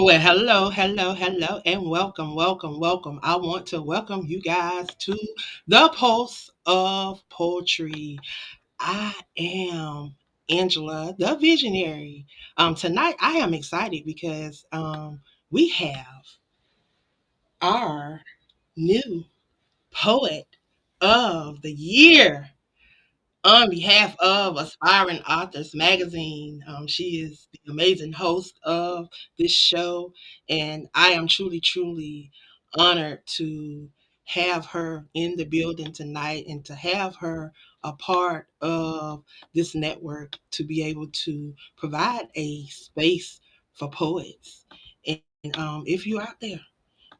Well, hello, hello, hello, and welcome, welcome, welcome. I want to welcome you guys to the Pulse of Poetry. I am Angela, the visionary. Tonight I am excited because we have our new poet of the year. On behalf of Aspiring Authors Magazine, she is the amazing host of this show, and I am truly, truly honored to have her in the building tonight and to have her a part of this network to be able to provide a space for poets. And if you're out there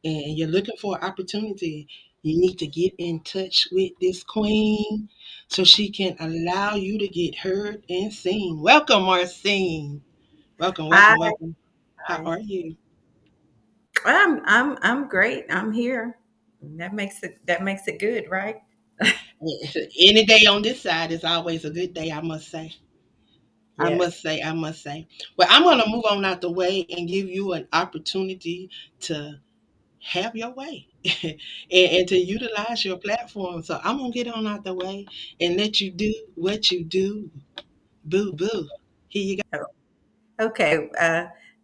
and you're looking for an opportunity, you need to get in touch with this queen so she can allow you to get heard and seen. Welcome, Marcine. Welcome, Hi, welcome, welcome. How hi. are you? I'm great. I'm here. That makes it good, right? Any day on this side is always a good day, I must say. I Yes. must say, I must say. Well, I'm going to move on out the way and give you an opportunity to have your way and to utilize your platform. So I'm going to get on out the way and let you do what you do. Boo, boo. Here you go. Okay.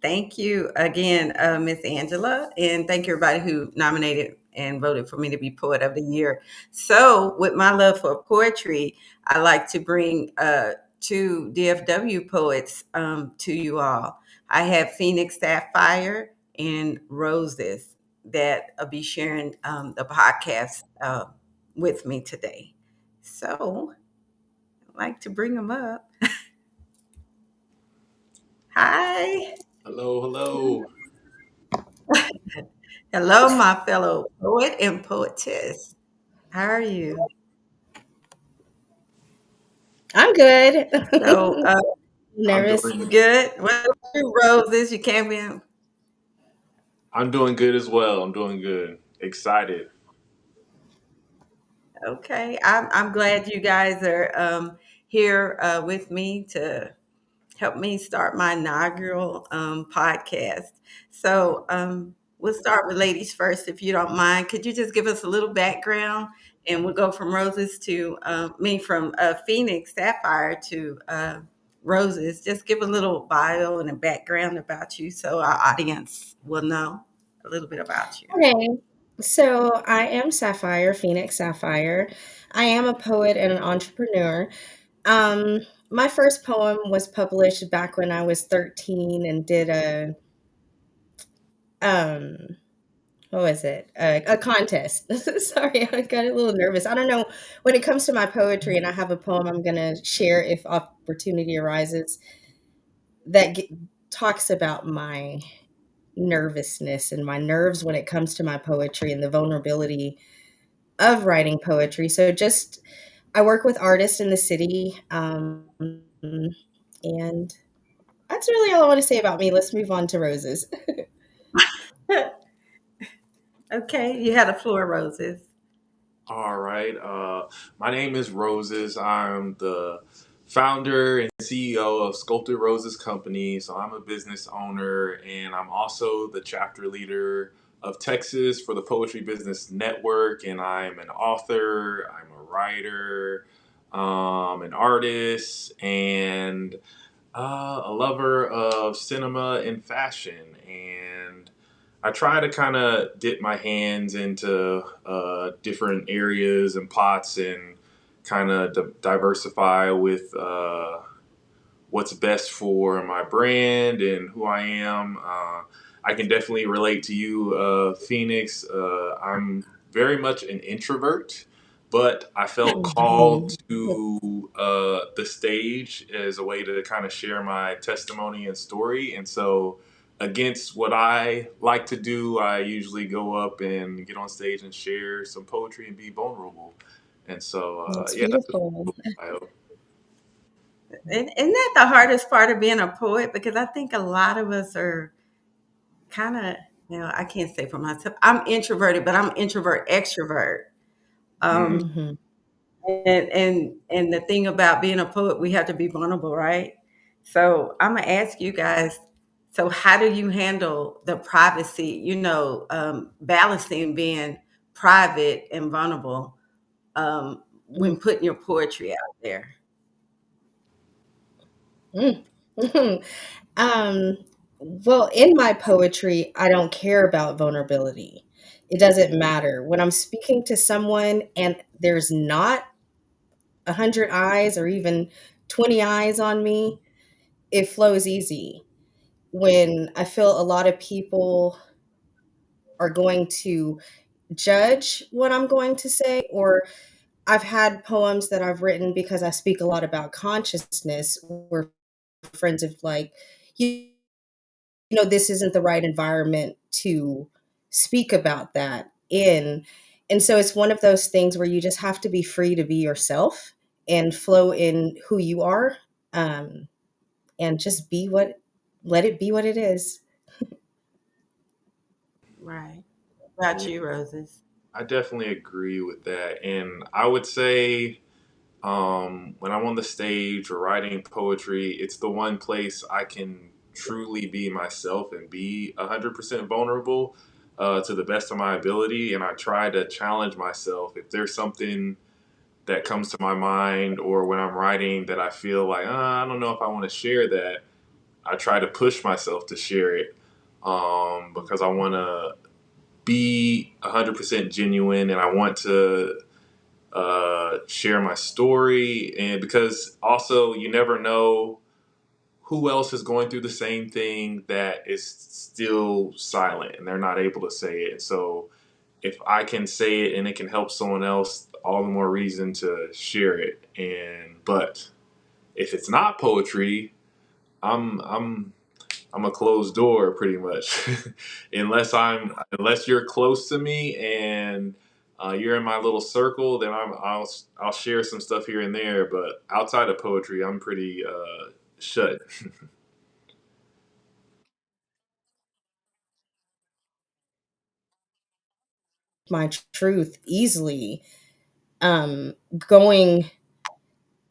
Thank you again, Miss Angela, and thank you everybody who nominated and voted for me to be Poet of the Year. So, with my love for poetry, I like to bring two DFW poets to you all. I have Phoenix Sapphire and Roses that will be sharing the podcast with me today. So, I'd like to bring them up. Hi. Hello, hello. Hello, my fellow poet and poetess. How are you? I'm good. So, I'm Nervous. doing good. What about you, Roses? You came in. I'm doing good as well. I'm doing good. Excited. Okay. I'm glad you guys are here with me to help me start my inaugural podcast. So, we'll start with ladies first, if you don't mind. Could you just give us a little background? And we'll go from Roses to me, from Phoenix Sapphire to Roses. Just give a little bio and a background about you so our audience will know a little bit about you. Okay. So I am Sapphire, Phoenix Sapphire. I am a poet and an entrepreneur. Um, my first poem was published back when I was 13 and did um what was it? A contest. Sorry, I got a little nervous. I don't know, when it comes to my poetry and I have a poem I'm going to share if opportunity arises that talks about my nervousness and my nerves when it comes to my poetry and the vulnerability of writing poetry. So just I work with artists in the city, and that's really all I want to say about me. Let's move on to Roses. Okay, you had the floor, Roses. All right. My name is Roses. I'm the founder and CEO of Sculpted Roses Company. So I'm a business owner and I'm also the chapter leader of Texas for the Poetry Business Network. And I'm an author, I'm a writer, an artist, and a lover of cinema and fashion, and I try to kind of dip my hands into different areas and pots and kind of diversify with what's best for my brand and who I am. I can definitely relate to you, Phoenix. I'm very much an introvert, but I felt called Mhm. to the stage as a way to kind of share my testimony and story. And so, against what I like to do, I usually go up and get on stage and share some poetry and be vulnerable. And so, That's yeah, that's a beautiful. bio. And isn't that the hardest part of being a poet? Because I think a lot of us are kind of, I can't say for myself. I'm introverted, but I'm introvert extrovert. Mm. Um, Hmm. and the thing about being a poet, we have to be vulnerable, right? So I'm gonna ask you guys. So how do you handle the privacy, balancing being private and vulnerable when Mm, putting your poetry out there? mm. um, well, in my poetry, I don't care about vulnerability. It doesn't matter. When I'm speaking to someone and there's not 100 eyes or even 20 eyes on me, it flows easy. When I feel a lot of people are going to judge what I'm going to say, or I've had poems that I've written because I speak a lot about consciousness where friends have like, this isn't the right environment to speak about that in. And so it's one of those things where you just have to be free to be yourself and flow in who you are, um, and just let it be what it is. Right. About Yeah, you, Roses. I definitely agree with that. And I would say when I'm on the stage or writing poetry, it's the one place I can truly be myself and be 100% vulnerable to the best of my ability. And I try to challenge myself. If there's something that comes to my mind or when I'm writing that I feel like, I don't know if I want to share that, I try to push myself to share it because I want to be 100% genuine and I want to share my story. And because also you never know who else is going through the same thing that is still silent and they're not able to say it. So if I can say it and it can help someone else, all the more reason to share it. And but if it's not poetry, I'm I'm a closed door pretty much, unless you're close to me and you're in my little circle, then I'll share some stuff here and there. But outside of poetry, I'm pretty shut. My truth easily, going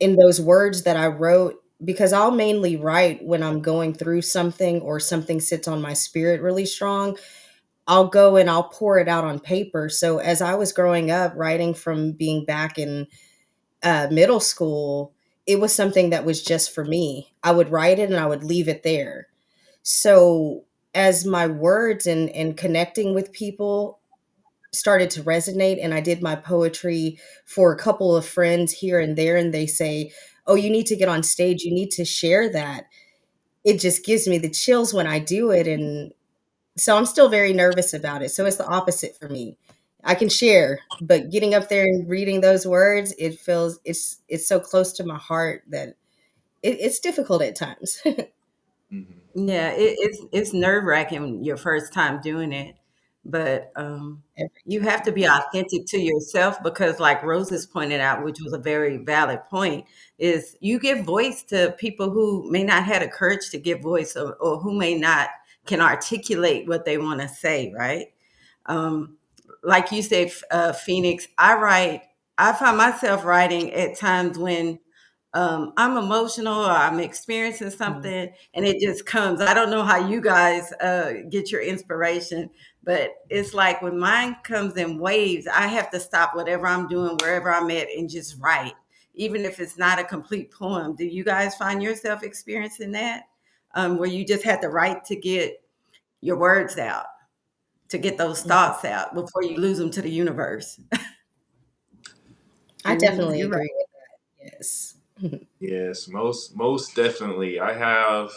in those words that I wrote, because I'll mainly write when I'm going through something or something sits on my spirit really strong. I'll go and I'll pour it out on paper. So as I was growing up, writing from being back in middle school, it was something that was just for me. I would write it and I would leave it there. So as my words and connecting with people started to resonate, and I did my poetry for a couple of friends here and there, and they say, "Oh, you need to get on stage, you need to share that." It just gives me the chills when I do it, and so I'm still very nervous about it. So it's the opposite for me. I can share, but getting up there and reading those words, it feels it's so close to my heart that it's difficult at times. Mhm. Yeah, it's nerve wracking your first time doing it, but Every you have to be authentic to yourself because, like Roses pointed out, which was a very valid point, is you give voice to people who may not have the courage to give voice or who may not can articulate what they want to say, right? Um, like you said, Phoenix, I find myself writing at times when I'm emotional or I'm experiencing time. something and it just comes. I don't know how you guys get your inspiration, but it's like when mine comes in waves, I have to stop whatever I'm doing, wherever I'm at, and just write, even if it's not a complete poem. Do you guys find yourself experiencing that? Where you just had to write to get your words out, to get those Mhm. thoughts out before you lose them to the universe? I definitely You're right. agree with that. Yes. Yes, most definitely. I have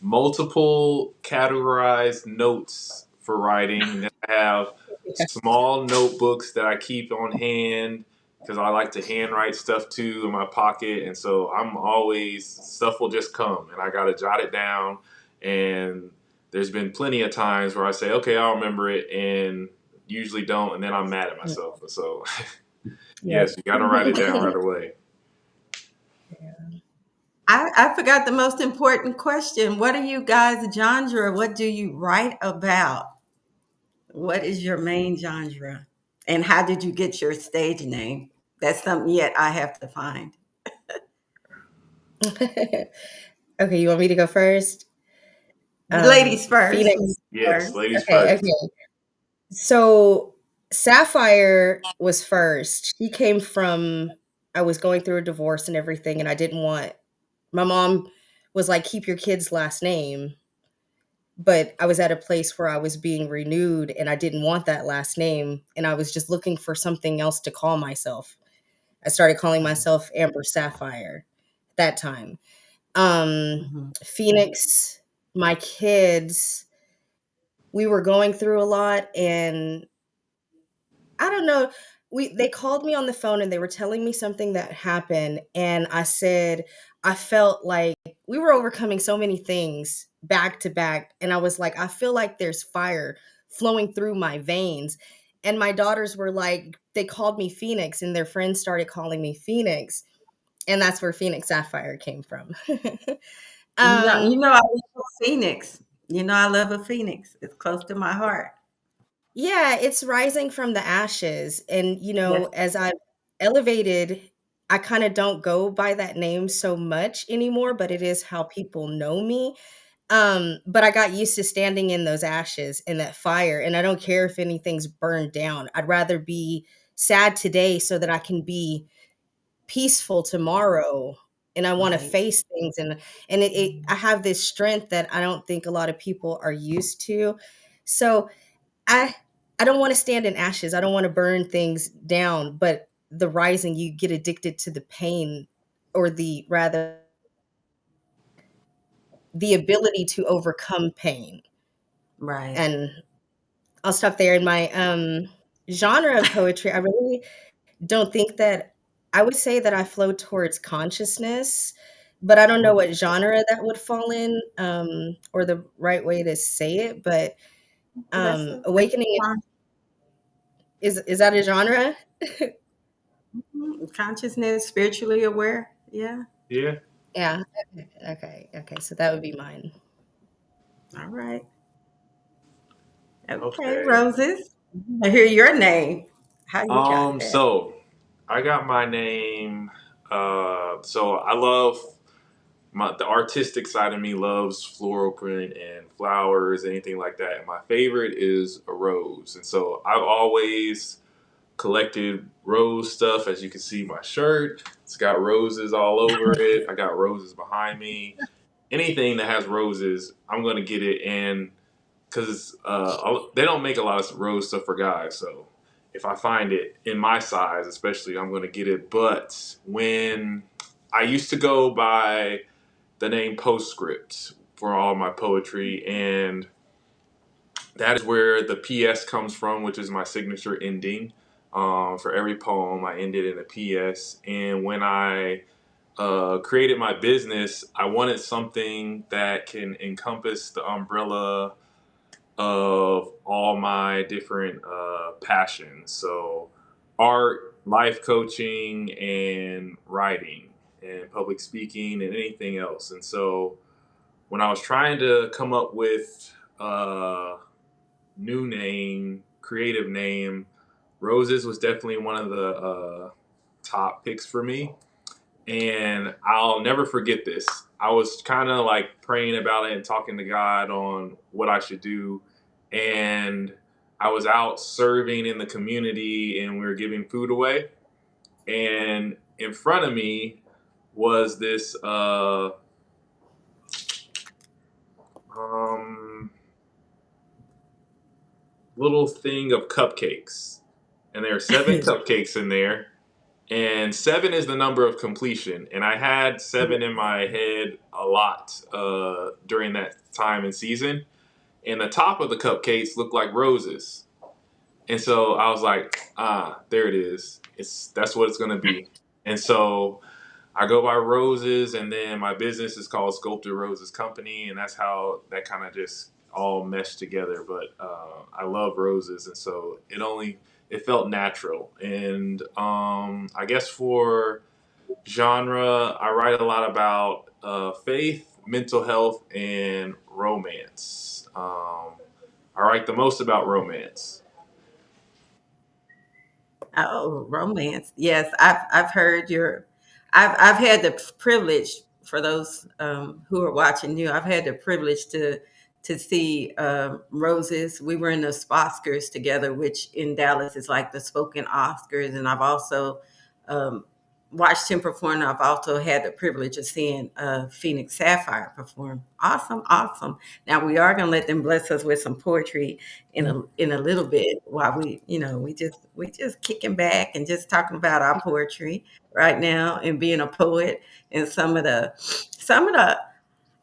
multiple categorized notes for writing. Then I have small notebooks that I keep on hand because I like to handwrite stuff too in my pocket. And so I'm always, stuff will just come and I got to jot it down. And there's been plenty of times where I say, okay, I'll remember it and usually don't. And then I'm mad at myself. And so, yes, Yep. you got to write it down right away. I forgot the most important question. What are you guys' genre? What do you write about? What is your main genre? And how did you get your stage name? That's something yet I have to find. Okay, you want me to go first? Ladies first. Phoenix. Yes, ladies Okay, first. okay. So Sapphire was first. She came from, I was going through a divorce and everything, and I didn't want, my mom was like, keep your kid's last name. But I was at a place where I was being renewed and I didn't want that last name. And I was just looking for something else to call myself. I started calling myself Amber Sapphire at that time. Mhm. Phoenix, my kids, we were going through a lot, and I don't know. They called me on the phone and they were telling me something that happened, and I said I felt like we were overcoming so many things back to back, and I was like, I feel like there's fire flowing through my veins. And my daughters were like, they called me Phoenix, and their friends started calling me Phoenix, and that's where Phoenix Sapphire came from. um I love a phoenix. I love a phoenix. It's close to my heart. Yeah, it's rising from the ashes. And, Yes. as I've elevated, I kind of don't go by that name so much anymore, but it is how people know me. But I got used to standing in those ashes and that fire, and I don't care if anything's burned down. I'd rather be sad today so that I can be peaceful tomorrow. And I want to Right. face things, and I have this strength that I don't think a lot of people are used to. So I I don't wanna stand in ashes, I don't wanna burn things down, but the rising, you get addicted to the pain, or the ability to overcome pain, Right. and I'll stop there. In my, genre of poetry, I really don't think that, I would say that I flow towards consciousness, but I don't know what genre that would fall in, or the right way to say it, but, Well, that's awakening fine. is that a genre? Consciousness, spiritually aware. Yeah. Yeah. Yeah. Okay, so that would be mine. All right. Okay, Okay. Roses. I hear your name. How you got that? So I got my name. So I love the artistic side of me loves floral print and flowers, anything like that. And my favorite is a rose. And so I've always collected rose stuff. As you can see, my shirt, it's got roses all over it. I got roses behind me. Anything that has roses, I'm gonna get it. And because they don't make a lot of rose stuff for guys, so if I find it in my size, especially, I'm gonna get it. But when I used to go by the name Postscript for all my poetry, and that is where the PS comes from, which is my signature ending. For every poem, I ended in a PS. And when I created my business, I wanted something that can encompass the umbrella of all my different passions. So, art, life coaching, and writing, and public speaking, and anything else. And so, when I was trying to come up with a new name, creative name, Roses was definitely one of the top picks for me. And I'll never forget this. I was kind of like praying about it and talking to God on what I should do. And I was out serving in the community and we were giving food away. And in front of me was this um, little thing of cupcakes. And there are seven cupcakes in there. And seven is the number of completion. And I had seven in my head a lot during that time and season. And the top of the cupcakes looked like roses. And so I was like, there it is. That's what it's gonna be. And so I go by Roses, and then my business is called Sculpted Roses Company, and that's how that kind of just all meshed together. But I love roses, and so it felt natural. And I guess for genre, I write a lot about faith, mental health, and romance. I write the most about romance. Oh, romance. Yes, I've heard your. I've had the privilege for those who are watching you. I've had the privilege to to see Roses. We were in the Oscars together, which in Dallas is like the spoken Oscars, and I've also um, watched him perform. I've also had the privilege of seeing Phoenix Sapphire perform. Awesome, awesome. Now we are going to let them bless us with some poetry in a little bit while we just kicking back and just talking about our poetry right now and being a poet and some of the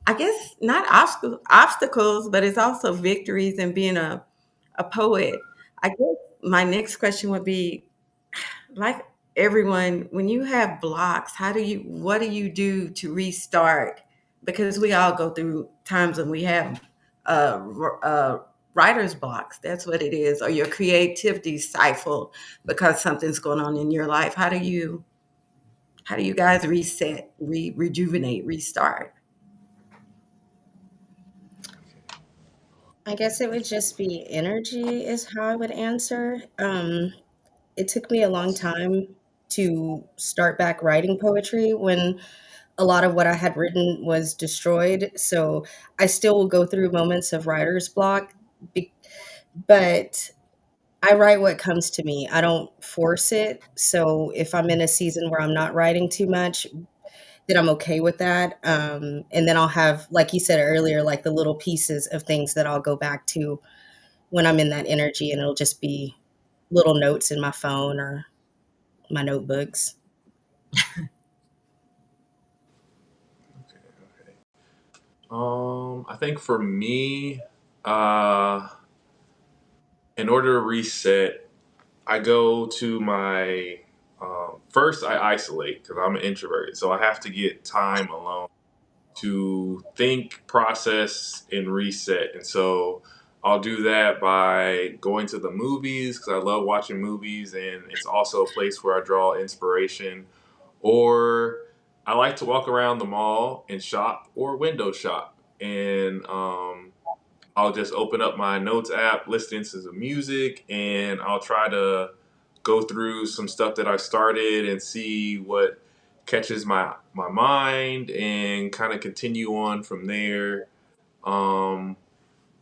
I guess not obstacles, but it's also victories and being a poet. I guess my next question would be like everyone, when you have blocks, what do you do to restart? Because we all go through times when we have writer's blocks. That's what it is, or your creativity stifled because something's going on in your life. How do you guys reset, rejuvenate, restart? I guess it would just be energy is how I would answer. It took me a long time to start back writing poetry when a lot of what I had written was destroyed. So I still will go through moments of writer's block, be- but I write what comes to me. I don't force it. So if I'm in a season where I'm not writing too much, then I'm okay with that. And then I'll have, like you said earlier, like the little pieces of things that I'll go back to when I'm in that energy, and it'll just be little notes in my phone or my notebooks. Okay, okay. I think for me, uh, in order to reset, I go to my first. I isolate because I'm an introvert, so I have to get time alone to think, process, and reset. And so I'll do that by going to the movies because I love watching movies, and it's also a place where I draw inspiration. Or I like to walk around the mall and shop or window shop. And I'll just open up my notes app, listen to some music, and I'll try to go through some stuff that I started and see what catches my mind and kind of continue on from there. Um,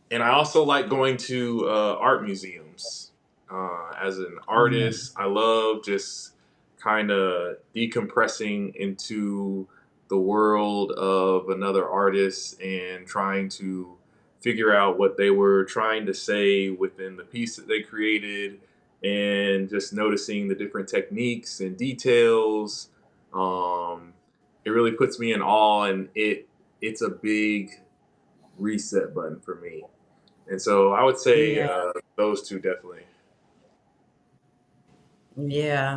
and I also like going to art museums. As an artist, I love just kind of decompressing into the world of another artist and trying to figure out what they were trying to say within the piece that they created, and just noticing the different techniques and details. Um, it really puts me in awe, and it's a big reset button for me. And so I would say Yeah. those two definitely. Yeah,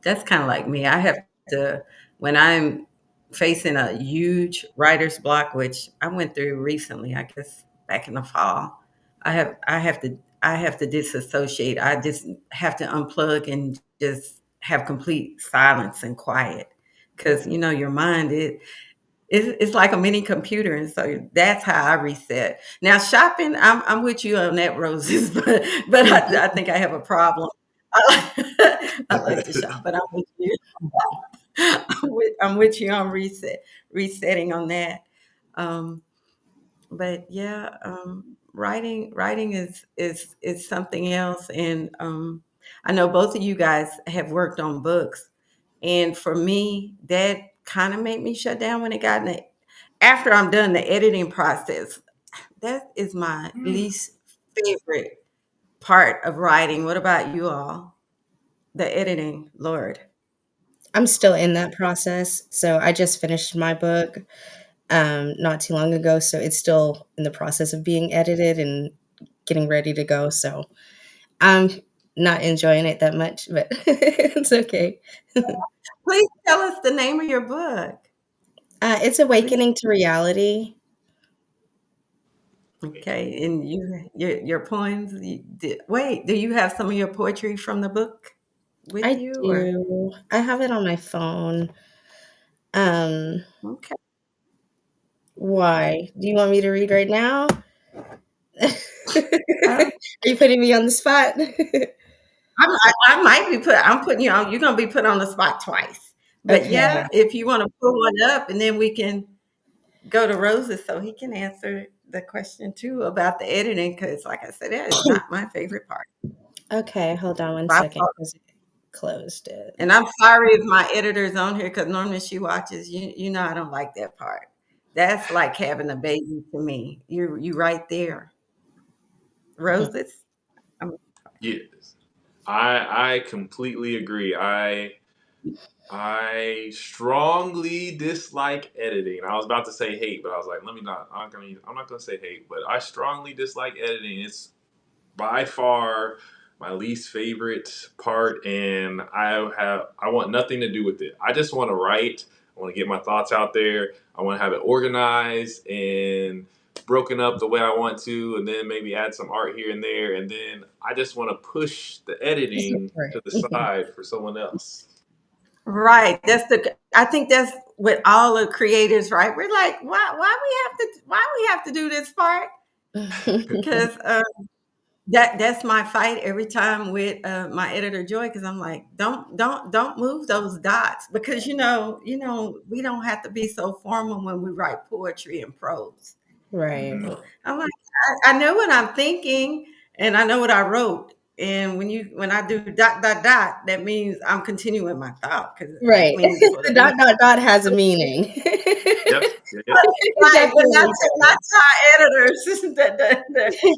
that's kind of like me. I have to, when I'm facing a huge writer's block, which I went through recently, I guess back in the fall. I have to disassociate. I just have to unplug and just have complete silence and quiet, because your mind it's like a mini computer, and so that's how I reset. Now shopping, I'm with you on that, Roses, but I think I have a problem. I like to shop, but I'm with you. I'm with you on resetting on that. Um, but yeah, writing is something else, and I know both of you guys have worked on books, and for me, that kind of made me shut down when it got in the, after I'm done the editing process. That is my least favorite part of writing. What about you all? The editing, Lord. I'm still in that process. So I just finished my book not too long ago. So it's still in the process of being edited and getting ready to go. So I'm not enjoying it that much, but it's okay. Please tell us the name of your book. It's Please. Awakening to Reality. Okay, and your poems. Wait, do you have some of your poetry from the book with I you, or do. I have it on my phone. Um, okay? why? Do you want me to read right now? Uh, Are you putting me on the spot? I might be put. I'm putting you on. You're gonna be put on the spot twice. But Okay. yeah, if you want to pull one up, and then we can. go to Roses so he can answer the question too about the editing because, like I said, that is not my favorite part. Okay, hold on one By second far. because it closed it. And I'm sorry if my editor's on here because normally she watches. You know I don't like that part. That's like having a baby to me. You right there, Roses. I'm, Yes, I completely agree. I strongly dislike editing. I was about to say hate, but I was like, let me not. I'm not gonna say hate, but I strongly dislike editing. It's by far my least favorite part, and I want nothing to do with it. I just want to write. I want to get my thoughts out there. I want to have it organized and broken up the way I want to, and then maybe add some art here and there, and then I just want to push the editing to the Right. side for someone else. right. That's the. I think that's with all the creators, right? We're like, why we have to do this part? Because that's my fight every time with my editor Joy because I'm like, don't move those dots because we don't have to be so formal when we write poetry and prose. Right. No. I'm like, I know what I'm thinking and I know what I wrote. And when I do dot dot dot, that means I'm continuing my thought because that Right. means for the The reader. dot dot dot has a meaning. Yep. Yep. It Right, but not definitely to, not to our editors.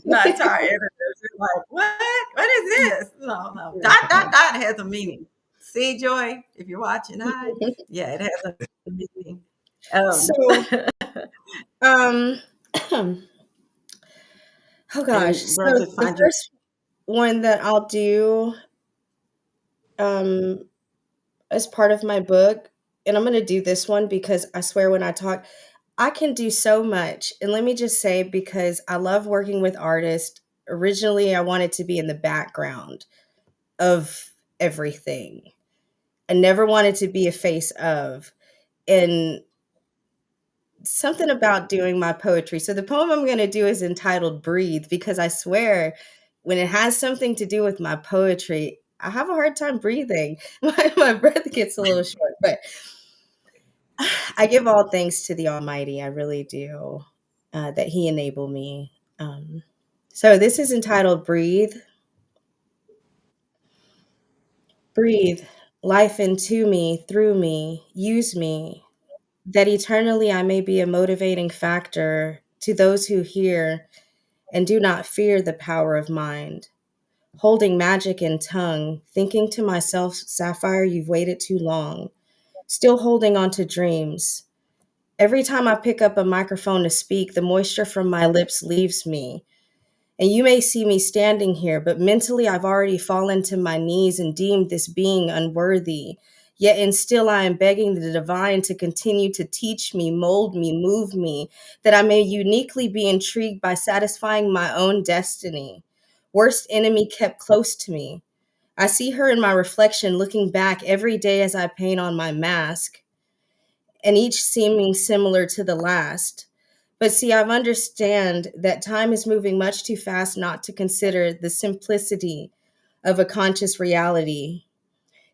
Not to our editors. They're like, what? What is this? No, no. Dot dot dot has a meaning. See, Joy, if you're watching, hi. does. Yeah, it has a meaning. So, um, oh gosh. And So Roses the find you. first one that I'll do, um, as part of my book, and I'm going to do this one because I swear when I talk, I can do so much. And let me just say, because I love working with artists, originally I wanted to be in the background of everything. I never wanted to be a face of. And something about doing my poetry. So the poem I'm going to do is entitled Breathe because I swear when it has something to do with my poetry, I have a hard time breathing. My breath gets a little short, but I give all thanks to the Almighty. I really do, that He enabled me. So this is entitled Breathe. Breathe life into me, through me, use me, that eternally I may be a motivating factor to those who hear and do not fear the power of mind. Holding magic in tongue, thinking to myself, Sapphire, you've waited too long. Still holding on to dreams. Every time I pick up a microphone to speak, the moisture from my lips leaves me. And you may see me standing here, but mentally I've already fallen to my knees and deemed this being unworthy. Yet and still I am begging the divine to continue to teach me, mold me, move me, that I may uniquely be intrigued by satisfying my own destiny. Worst enemy kept close to me. I see her in my reflection looking back every day as I paint on my mask, and each seeming similar to the last. But see, I've understand that time is moving much too fast not to consider the simplicity of a conscious reality,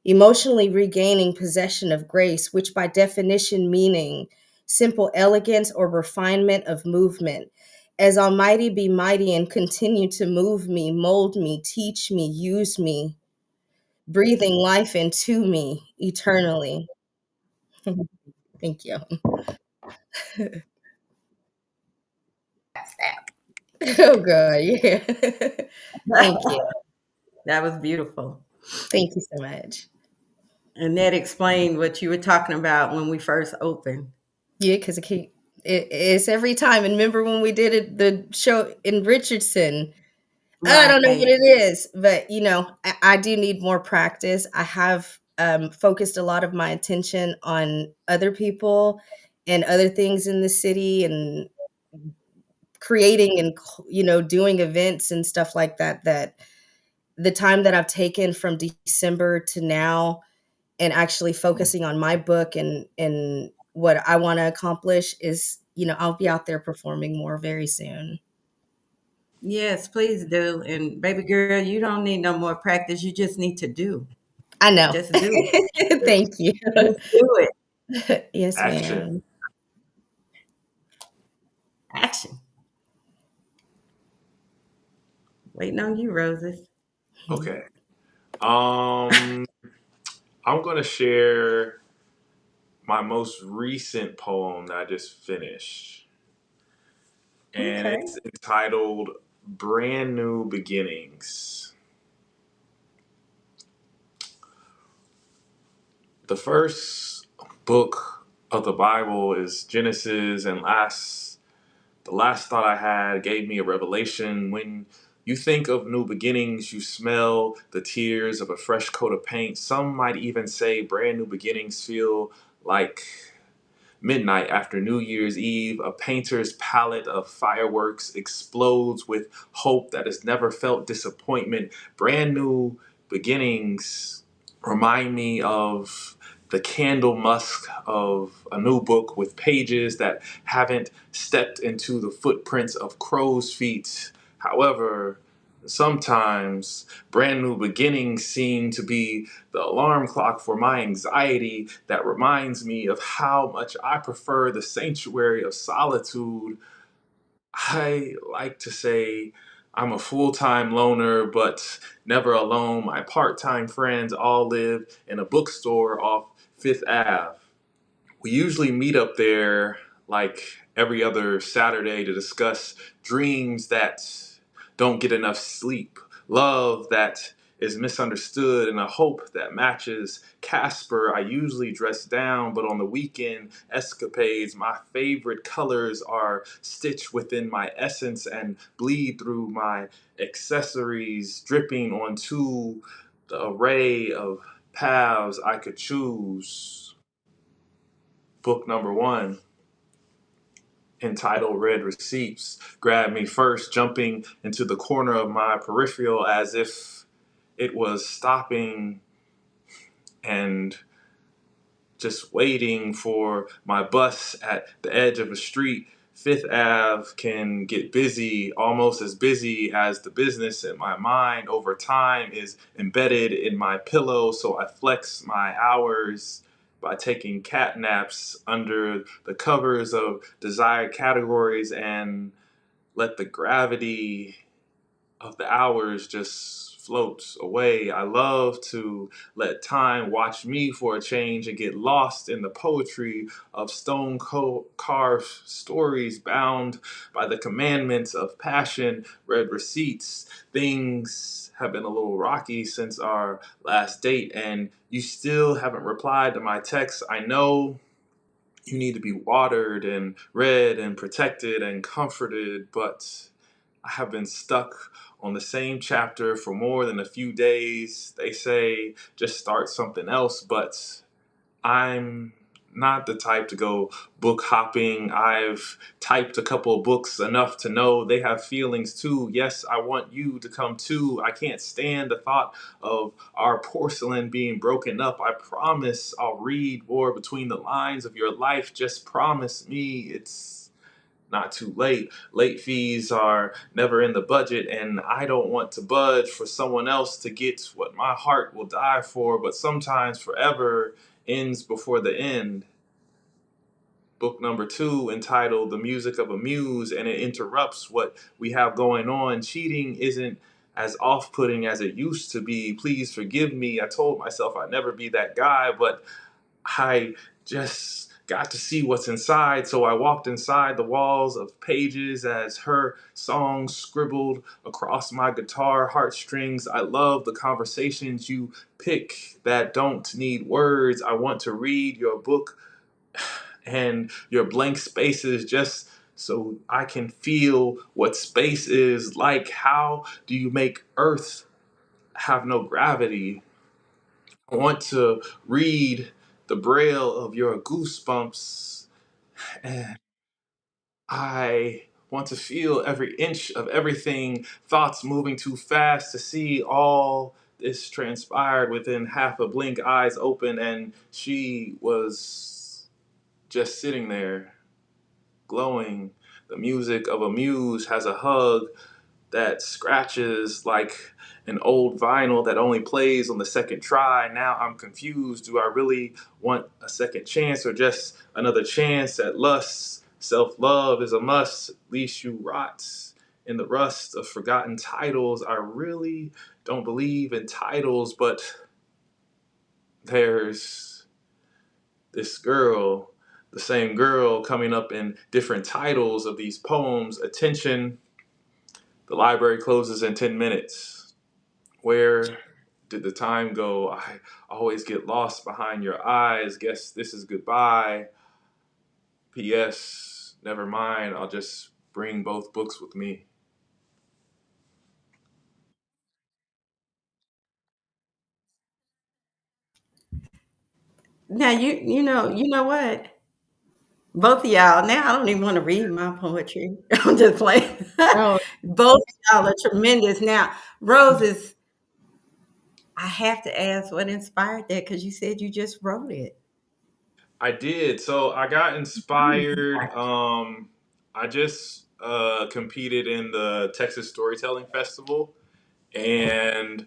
emotionally regaining possession of grace, which by definition meaning simple elegance or refinement of movement. As Almighty be mighty and continue to move me, mold me, teach me, use me, breathing life into me eternally. Thank you. Oh God, yeah. Thank you. That was beautiful. Thank you so much. And that explained what you were talking about when we first opened. Yeah, because it's every time. And remember when we did it, the show in Richardson? I don't know what Right. it is, but I do need more practice. I have focused a lot of my attention on other people and other things in the city and creating and doing events and stuff like that. That the time that I've taken from December to now and actually focusing on my book and what I want to accomplish is, I'll be out there performing more very soon. Yes, please do. And baby girl, you don't need no more practice. You just need to do. I know. Just do. Thank you. Just do it. Yes, Action. ma'am. Action. Waiting on you, Roses. Okay. Um, I'm gonna share my most recent poem that I just finished, and Okay. it's entitled "Brand New Beginnings." The first book of the Bible is Genesis, and the last thought I had gave me a revelation. When you think of new beginnings, you smell the tears of a fresh coat of paint. Some might even say brand new beginnings feel like midnight after New Year's Eve. A painter's palette of fireworks explodes with hope that has never felt disappointment. Brand new beginnings remind me of the candle musk of a new book with pages that haven't stepped into the footprints of crow's feet. However, sometimes brand new beginnings seem to be the alarm clock for my anxiety that reminds me of how much I prefer the sanctuary of solitude. I like to say I'm a full time loner, but never alone. My part time friends all live in a bookstore off Fifth Ave. We usually meet up there like every other Saturday to discuss dreams that don't get enough sleep, love that is misunderstood, and a hope that matches Casper. I usually dress down, but on the weekend escapades, my favorite colors are stitched within my essence and bleed through my accessories, dripping onto the array of paths I could choose. Book number one, entitled Red Receipts, grabbed me first, jumping into the corner of my peripheral as if it was stopping and just waiting for my bus at the edge of a street. Fifth Ave can get busy, almost as busy as the business in my mind. Over time is embedded in my pillow, so I flex my hours by taking cat naps under the covers of desired categories and let the gravity of the hours just floats away. I love to let time watch me for a change and get lost in the poetry of stone carved stories bound by the commandments of passion, red receipts. Things have been a little rocky since our last date, and you still haven't replied to my text. I know you need to be watered and read and protected and comforted, but I have been stuck on the same chapter for more than a few days. They say just start something else, but I'm not the type to go book hopping. I've typed a couple of books enough to know they have feelings too. Yes, I want you to come too. I can't stand the thought of our porcelain being broken up. I promise I'll read more between the lines of your life. Just promise me it's not too late. Late fees are never in the budget, and I don't want to budge for someone else to get what my heart will die for, but sometimes forever ends before the end. Book number two, entitled The Music of a Muse, and it interrupts what we have going on. Cheating isn't as off putting as it used to be. Please forgive me. I told myself I'd never be that guy, but I just got to see what's inside. So I walked inside the walls of pages as her songs scribbled across my guitar heartstrings. I love the conversations you pick that don't need words. I want to read your book and your blank spaces just so I can feel what space is like. How do you make Earth have no gravity? I want to read the braille of your goosebumps, and I want to feel every inch of everything, thoughts moving too fast to see all this transpired within half a blink, eyes open, and she was just sitting there, glowing. The music of a muse has a hug that scratches like an old vinyl that only plays on the second try. Now I'm confused. Do I really want a second chance or just another chance at lust? Self love is a must, least you rots in the rust of forgotten titles. I really don't believe in titles, but there's this girl, the same girl, coming up in different titles of these poems. Attention, the library closes in 10 minutes. Where did the time go? I always get lost behind your eyes. Guess this is goodbye. P.S. Never mind. I'll just bring both books with me. Now you know what? Both of y'all. Now I don't even want to read my poetry. I'm just playing. Oh, Both of y'all are tremendous. Now, Roses, I have to ask what inspired that because you said you just wrote it. I did. So I got inspired. I just competed in the Texas Storytelling Festival, and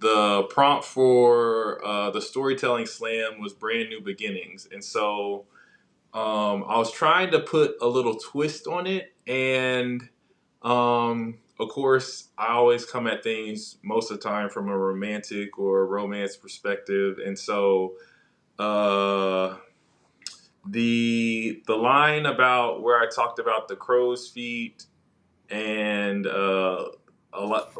the prompt for the storytelling slam was brand new beginnings. And so I was trying to put a little twist on it. And of course, I always come at things most of the time from a romantic or romance perspective. And so uh, the line about where I talked about the crow's feet and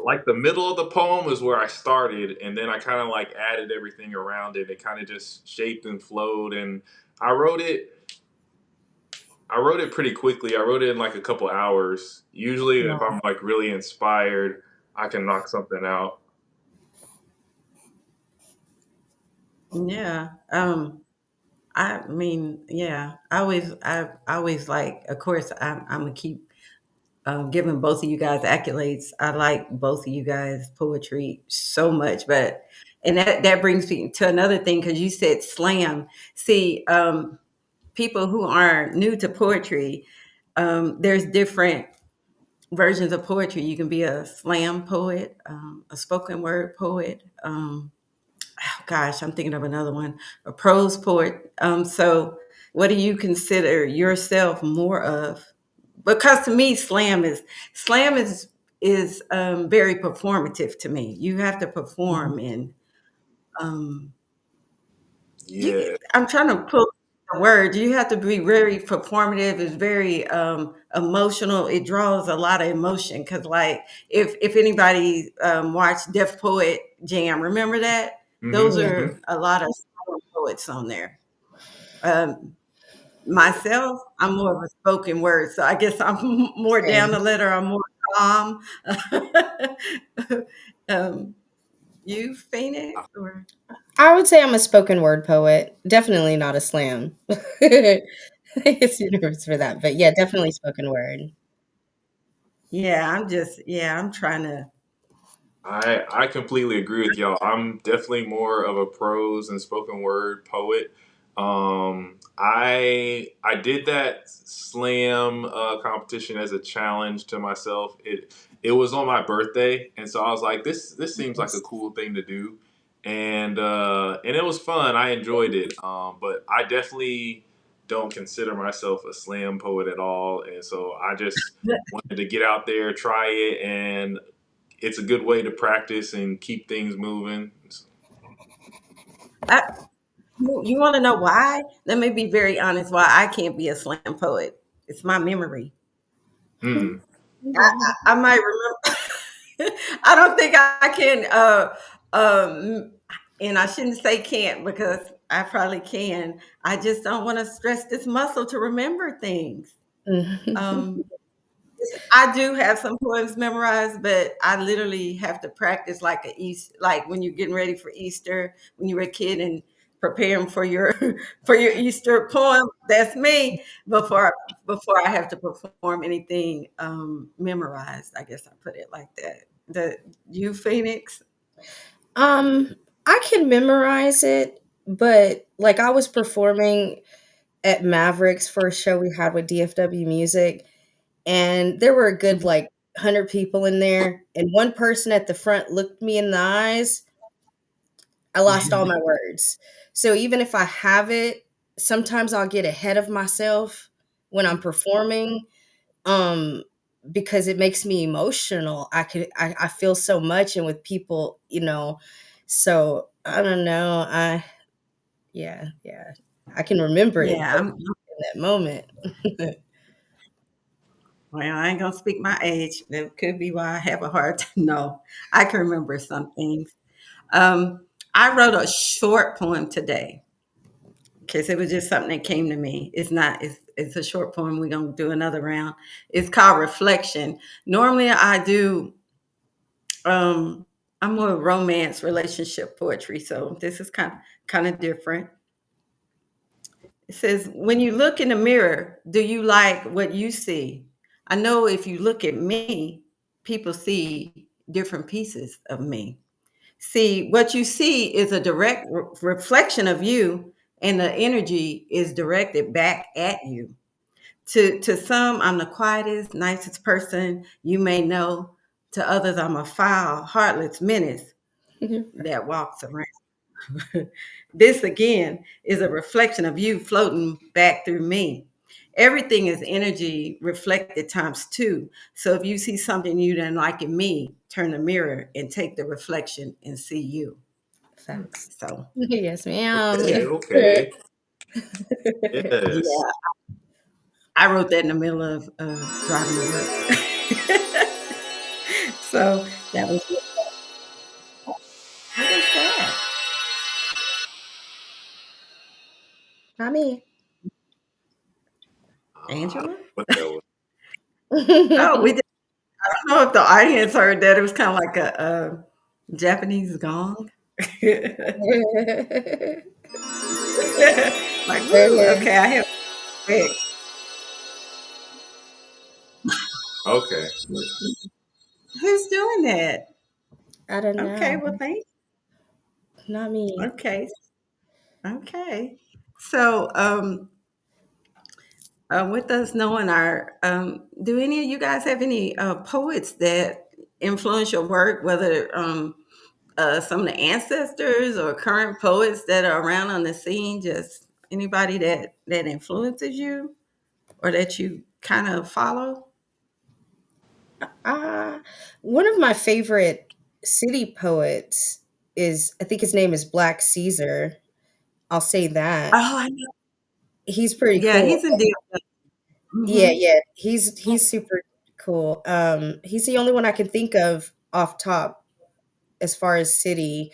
like the middle of the poem is where I started, and then I kind of like added everything around it. It kind of just shaped and flowed, and I wrote it. I wrote it pretty quickly. I wrote it in like a couple hours. Usually, if I'm like really inspired, I can knock something out. Yeah. I mean, yeah. I always like. Of course, I'm gonna keep giving both of you guys accolades. I like both of you guys' poetry so much, but and that brings me to another thing because you said slam. See, people who are new to poetry, there's different versions of poetry. You can be a slam poet, a spoken word poet. Oh gosh, I'm thinking of another one, a prose poet. So, what do you consider yourself more of? Because to me, slam is very performative to me. You have to perform, and um, you. Yeah. I'm trying to pull the word. You have to be very performative. It's very emotional. It draws a lot of emotion because, like, if anybody watched Def Poet Jam, remember that? Those Mm-hmm, yeah. hmm. are a lot of slam poets on there. Um, Myself, I'm more of a spoken word, so I guess I'm more down Same. the letter. I'm more calm. um, you, Phoenix, or I would say I'm a spoken word poet. Definitely not a slam. It's universe for that, but yeah, definitely spoken word. yeah, I'm trying to. I completely agree with y'all. I'm definitely more of a prose and spoken word poet. I did that slam competition as a challenge to myself. It was on my birthday, and so I was like, this seems like a Nice. cool thing to do, and it was fun. I enjoyed it, but I definitely don't consider myself a slam poet at all, and so I just wanted to get out there, try it, and it's a good way to practice and keep things moving. I, you want to know why? Let me be very honest. Why I can't be a slam poet? It's my memory. Mm. I might remember. I don't think I can. And I shouldn't say can't because I probably can. I just don't want to stress this muscle to remember things. Um, I do have some poems memorized, but I literally have to practice like like when you're getting ready for Easter, when you were a kid and preparing for your for your Easter poem. That's me before I have to perform anything memorized. I guess I put it like that. The you Phoenix? Um, I can memorize it, but like I was performing at Mavericks for a show we had with DFW Music, and there were a good like 100 people in there, and one person at the front looked me in the eyes. I lost all my words. So even if I have it, sometimes I'll get ahead of myself when I'm performing, um, because it makes me emotional. I feel so much, and with people, so I don't know. Yeah, I can remember it Yeah, though, in that moment. well, I ain't gonna speak my age. That could be why I have a hard time. No, I can remember some things. I wrote a short poem today because it was just something that came to me. It's not. It's a short poem. We're gonna do another round. It's called Reflection. Normally, I do. I'm more romance, relationship poetry, so this is kind of different. It says, "When you look in the mirror, do you like what you see? I know if you look at me, people see different pieces of me. See, what you see is a direct reflection of you, and the energy is directed back at you. To some, I'm the quietest, nicest person you may know. To others, I'm a foul, heartless menace that walks around. This again is a reflection of you floating back through me. Everything is energy reflected times two. So if you see something you didn't like in me, turn the mirror and take the reflection and see you." Facts. So Yes, ma'am. Okay, okay. Yes. yeah, I wrote that in the middle of driving to work. So that was what was that, Not me. I don't know Angela? what that was. Oh, we. I don't know if the audience heard that. It was kind of like a Japanese gong. Like, woo, okay, I have respect. Okay. Who's doing that? I don't Okay, know. well, thank. Not me. Okay, okay. So, with us knowing our, do any of you guys have any poets that influence your work? Whether some of the ancestors or current poets that are around on the scene, just anybody that influences you or that you kind of follow? Uh, One of my favorite city poets is, I think his name is Black Caesar. I'll say that. Oh, I know. He's pretty Yeah, cool. he's in deal. Yeah, Hmm. yeah. He's super cool. He's the only one I can think of off top as far as city.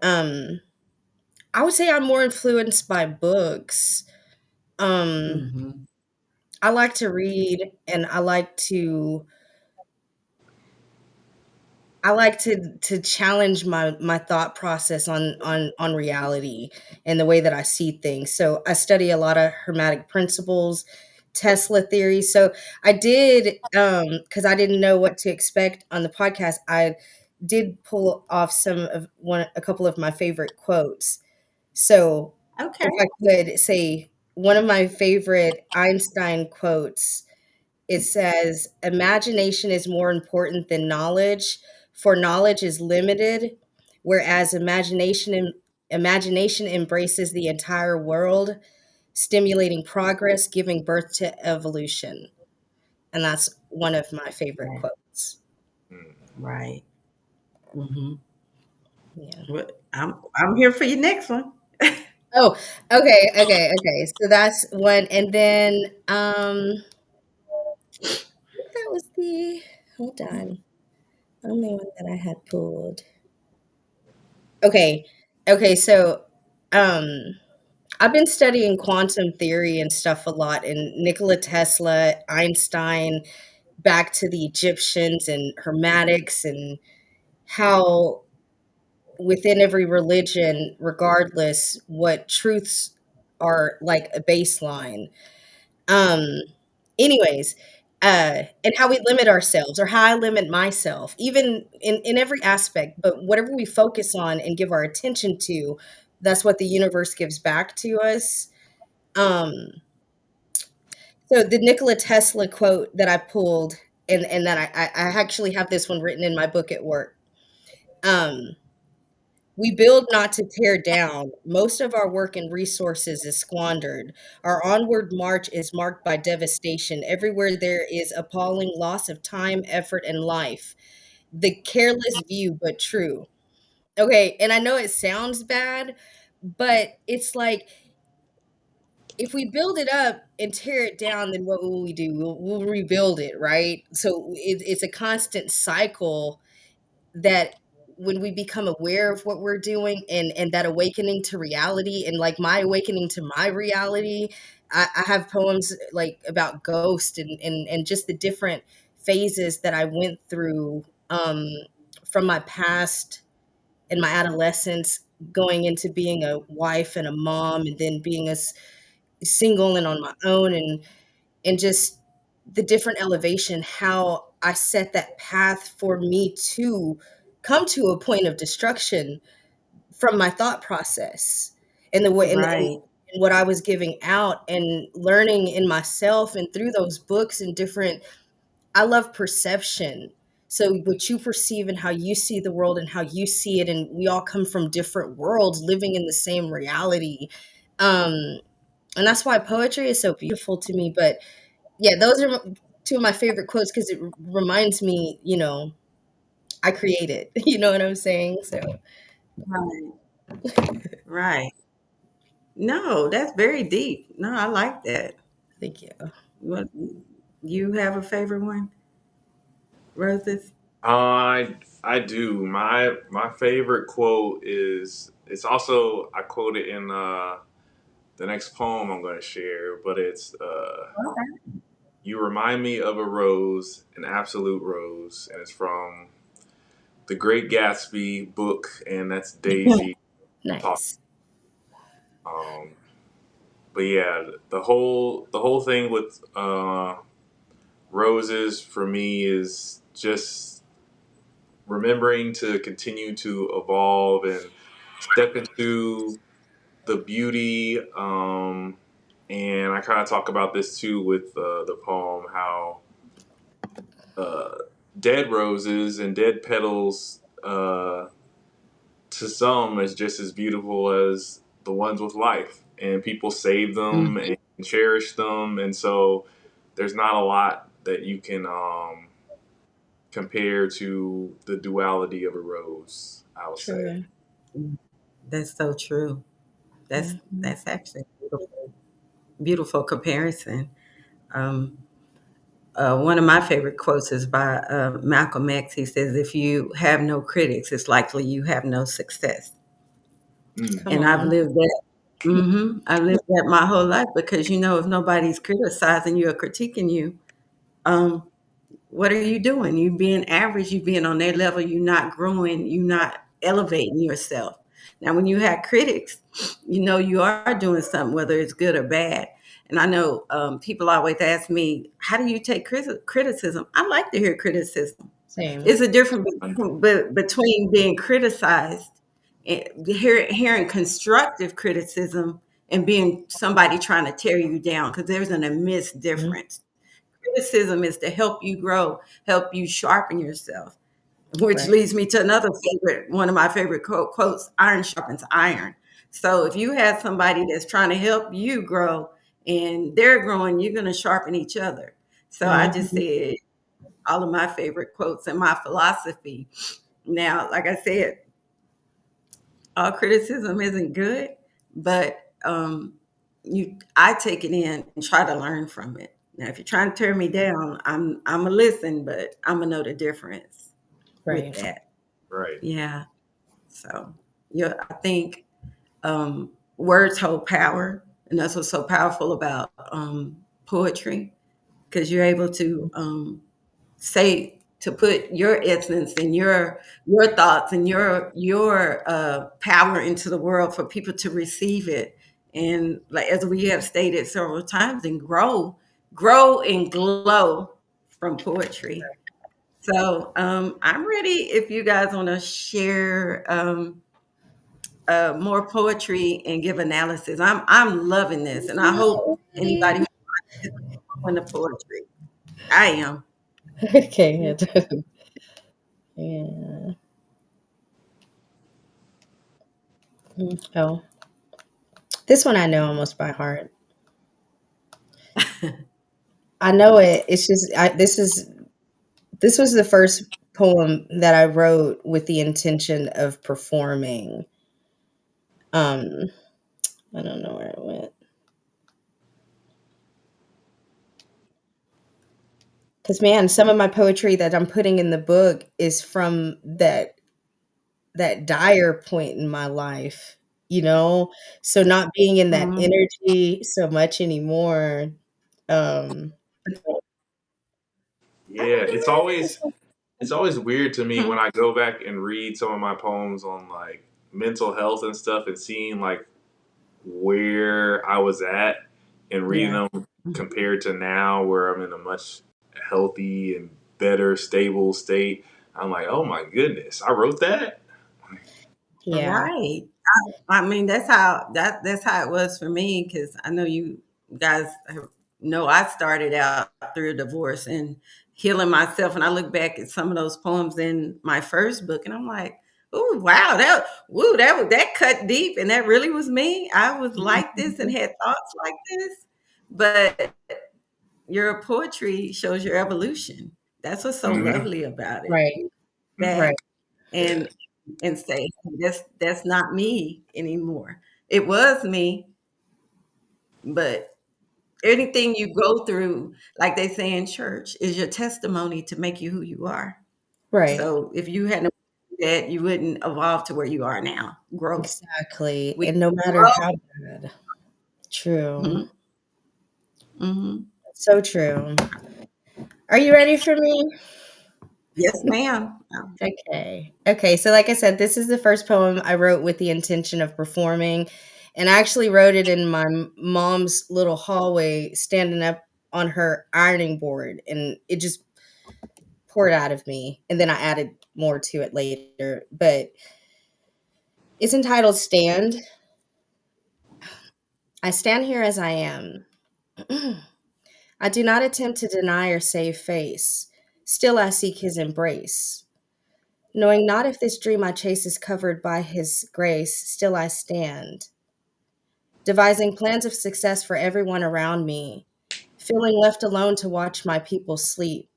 Um, I would say I'm more influenced by books. Um, Hmm. I like to read, and I like to challenge my thought process on reality and the way that I see things. So I study a lot of hermetic principles, Tesla theory. So I did, because I didn't know what to expect on the podcast. I did pull off a couple of my favorite quotes. So Okay. if I could say one of my favorite Einstein quotes, it says, "Imagination is more important than knowledge, for knowledge is limited, whereas imagination embraces the entire world, stimulating progress, giving birth to evolution." And that's one of my favorite Yeah, quotes. Hmm. right. Hmm. Yeah. Well, I'm here for your next one. Oh, okay. So that's one, and then I think that was the hold on, only one that I had pulled. Okay. Okay, so um I've been studying quantum theory and stuff a lot, and Nikola Tesla, Einstein, back to the Egyptians and hermetics, and how within every religion, regardless what truths are like a baseline. Um Anyways, and how we limit ourselves, or how I limit myself, even in every aspect, but whatever we focus on and give our attention to, that's what the universe gives back to us. Um, so the Nikola Tesla quote that I pulled, and that I actually have this one written in my book at work. Um, We build not to tear down. Most of our work and resources is squandered. Our onward march is marked by devastation. Everywhere there is appalling loss of time, effort, and life. The careless view, but true. Okay, and I know it sounds bad, but it's like if we build it up and tear it down, then what will we do? We'll rebuild it, right? So it's a constant cycle that when we become aware of what we're doing and that awakening to reality and like my awakening to my reality, I have poems like about ghost and just the different phases that I went through from my past and my adolescence going into being a wife and a mom and then being single and on my own and just the different elevation, how I set that path for me to come to a point of destruction from my thought process and the way Right. and what I was giving out and learning in myself and through those books and different. I love perception. So what you perceive and how you see the world and how you see it, and we all come from different worlds living in the same reality. Um, and that's why poetry is so beautiful to me. But yeah, those are two of my favorite quotes because it reminds me, I created. You know what I'm saying? So Right. Right. No, that's very deep. No, I like that. thank you. What, you have a favorite one, Roses? I do. My favorite quote is, it's also, I quote it in the next poem I'm going to share, but it's you remind me of a rose, an absolute rose, and it's from The Great Gatsby book, and that's Daisy talking. Nice. Um, but yeah, the whole thing with roses for me is just remembering to continue to evolve and step into the beauty. And I kind of talk about this too with the poem, how uh, dead roses and dead petals to some is just as beautiful as the ones with life, and people save them Mhm. and cherish them, and so there's not a lot that you can compare to the duality of a rose, I would say. True. That's so true. Mhm. That's actually a beautiful comparison. Um, one of my favorite quotes is by Malcolm X. He says, "If you have no critics, it's likely you have no success." Mm, Come And I've on. lived that. I've lived that my whole life because if nobody's criticizing you or critiquing you, um, what are you doing? You being average, you being on their level, you not growing, you not elevating yourself. Now, when you have critics, you are doing something, whether it's good or bad. And I know people always ask me, how do you take criticism? I like to hear criticism. Same. It's a difference un- between being criticized and hearing constructive criticism and being somebody trying to tear you down because there's an immense Mhm. difference. Criticism is to help you grow, help you sharpen yourself, which Right. leads me to another one of my favorite quotes: iron sharpens iron. So if you have somebody that's trying to help you grow and they're growing, you're going to sharpen each other. So I just Mhm. said all of my favorite quotes and my philosophy. Now, like I said, all criticism isn't good, but I take it in and try to learn from it. Now, if you're trying to tear me down, I'm a listen, but I'm gonna know the difference with Right. that. right. Yeah. So yeah, I think words hold power, and that's what's so powerful about poetry because you're able to say to put your essence and your thoughts and your power into the world for people to receive it and like as we have stated several times and grow and glow from poetry. So I'm ready if you guys want to share more poetry and give analysis. I'm loving this and I hope anybody who's into poetry. I am. Okay. Yeah. Oh, this one I know almost by heart. I know it. It's just this was the first poem that I wrote with the intention of performing. Um, I don't know where it went. Because man, some of my poetry that I'm putting in the book is from that dire point in my life, you know? So not being in that Mhm. energy so much anymore. Um, I Yeah, don't know where it is. it's always weird to me when Mhm. I go back and read some of my poems on like mental health and stuff and seeing like where I was at and reading Yeah, them compared to now where I'm in a much healthy and better stable state. I'm like, oh my goodness, I wrote that. yeah, Right. I mean, that's how it was for me because I know you guys know I started out through a divorce and healing myself, and I look back at some of those poems in my first book, and I'm like, "Oh wow, that cut deep, and that really was me. I was like this and mhm, had thoughts like this." But your poetry shows your evolution. That's what's so Hmm. lovely about it. right, Back right, Yeah. and say that's not me anymore. It was me, but anything you go through, like they say in church, is your testimony to make you who you are. right. So if you hadn't that, you wouldn't evolve to where you are now. Growth. Exactly. We And no matter grow. how bad. True. Mhm. Mhm. So true. Are you ready for me? Yes, ma'am. Okay. Okay. So, like I said, this is the first poem I wrote with the intention of performing. And I actually wrote it in my mom's little hallway, standing up on her ironing board. And it just poured out of me. And then I added more to it later. But it's entitled Stand. I stand here as I am. I do not attempt to deny or save face. Still, I seek his embrace. Knowing not if this dream I chase is covered by his grace, still I stand, devising plans of success for everyone around me, feeling left alone to watch my people sleep,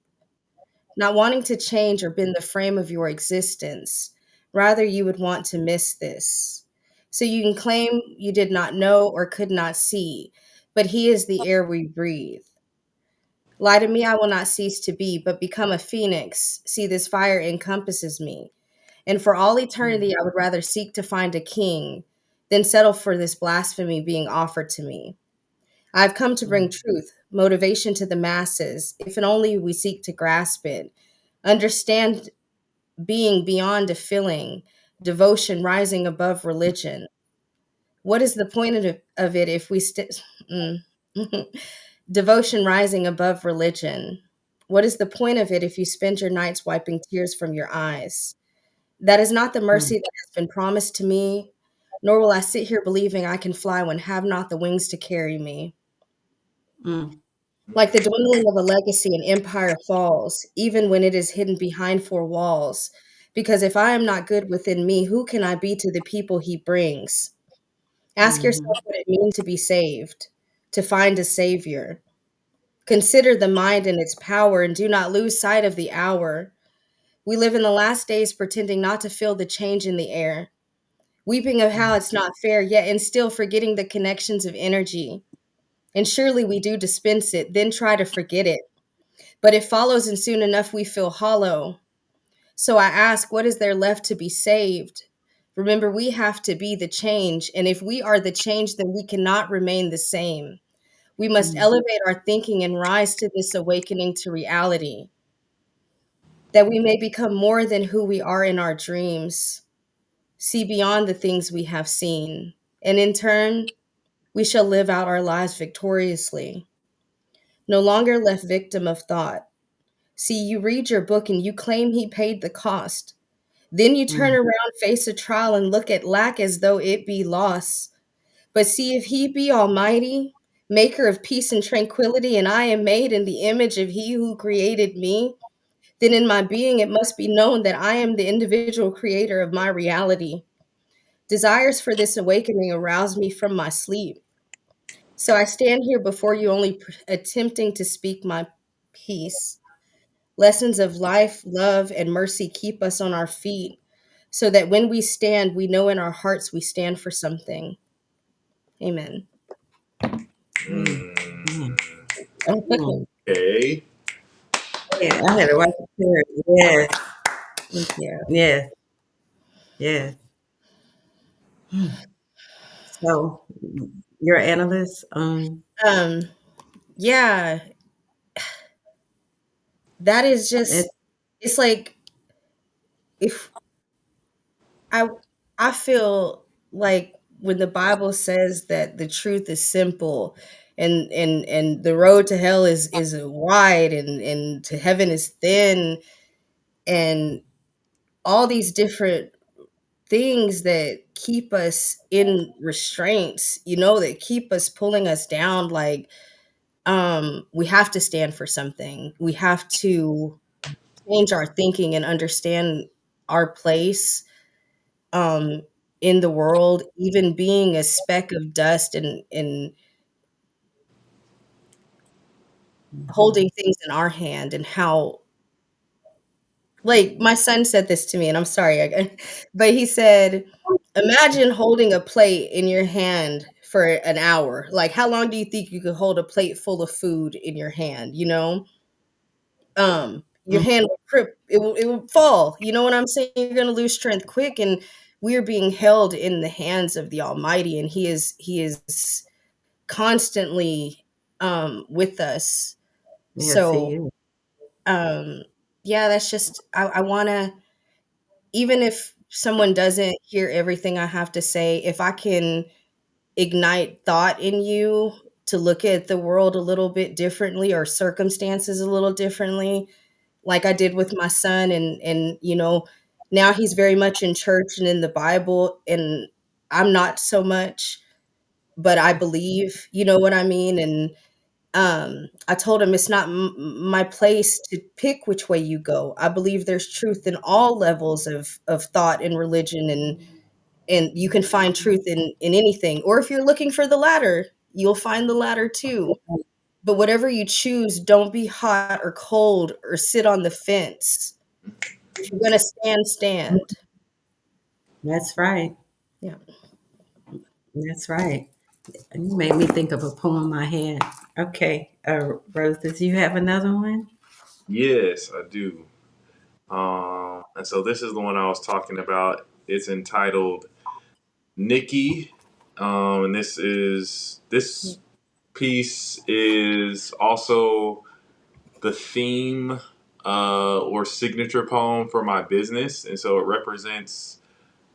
not wanting to change or bend the frame of your existence. Rather, you would want to miss this. So you can claim you did not know or could not see, but he is the air we breathe. Lie to me, I will not cease to be, but become a phoenix. See, this fire encompasses me. And for all eternity, I would rather seek to find a king than settle for this blasphemy being offered to me. I've come to bring Mhm. truth, motivation to the masses, if and only we seek to grasp it. Understand being beyond a feeling, devotion rising above religion. What is the point of it if we devotion rising above religion? What is the point of it if you spend your nights wiping tears from your eyes? That is not the Mhm. mercy that has been promised to me, nor will I sit here believing I can fly when have not the wings to carry me. Mhm. Like the dwindling of a legacy, an empire falls, even when it is hidden behind four walls. Because if I am not good within me, who can I be to the people he brings? Ask yourself Mhm. what it means to be saved, to find a savior. Consider the mind and its power, and do not lose sight of the hour. We live in the last days pretending not to feel the change in the air, weeping of how it's not fair, yet and still forgetting the connections of energy. And surely we do dispense it, then try to forget it. But it follows, and soon enough we feel hollow. So I ask, what is there left to be saved? Remember, we have to be the change. And if we are the change, then we cannot remain the same. We must Mhm. elevate our thinking and rise to this awakening to reality, that we may become more than who we are in our dreams, see beyond the things we have seen, and in turn, we shall live out our lives victoriously, no longer left victim of thought. See, you read your book and you claim he paid the cost. Then you turn Mhm. around, face a trial, and look at lack as though it be loss. But see, if he be almighty, maker of peace and tranquility, and I am made in the image of he who created me, then in my being it must be known that I am the individual creator of my reality. Desires for this awakening arouse me from my sleep. So I stand here before you only attempting to speak my peace. Lessons of life, love, and mercy keep us on our feet so that when we stand, we know in our hearts we stand for something. Amen. Mm. Mm, Mm. Mm. okay. Yeah, I had to watch the prayer. Yes, Thank you. yes, yes. So you're an analyst. Um, yeah, that is It, just, it's like if I I feel like when the Bible says that the truth is simple and the road to hell is wide and to heaven is thin, and all these different things that keep us in restraints, that keep us pulling us down, like we have to stand for something. We have to change our thinking and understand our place um in the world, even being a speck of dust and mhm. holding things in our hand, and how, like, my son said this to me, and I'm sorry, but he said, imagine holding a plate in your hand for an hour. Like, how long do you think you could hold a plate full of food in your hand? Your Mm. hand will crip, it will fall. You know what I'm saying? You're gonna lose strength quick, and we're being held in the hands of the Almighty, and He is constantly with us. Yes, he So is. um yeah, that's just, I want to, even if someone doesn't hear everything I have to say, if I can ignite thought in you to look at the world a little bit differently, or circumstances a little differently, like I did with my son, and now he's very much in church and in the Bible, and I'm not so much, but I believe, you know what I mean? And I told him it's not my place to pick which way you go. I believe there's truth in all levels of thought and religion, and you can find truth in anything. Or if you're looking for the latter, you'll find the latter too. But whatever you choose, don't be hot or cold or sit on the fence. If you're gonna stand, stand. That's right. Yeah. That's right. You made me think of a poem I had. Okay, Rose, did you have another one? Yes, I do. And so this is the one I was talking about. It's entitled Nikki. And this piece is also the theme or signature poem for my business, and so it represents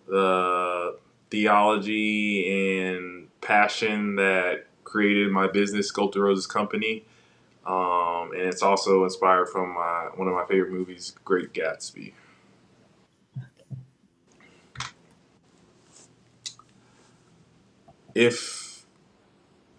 the theology and passion that created my business, Sculptor Roses Company. And it's also inspired from one of my favorite movies, Great Gatsby. If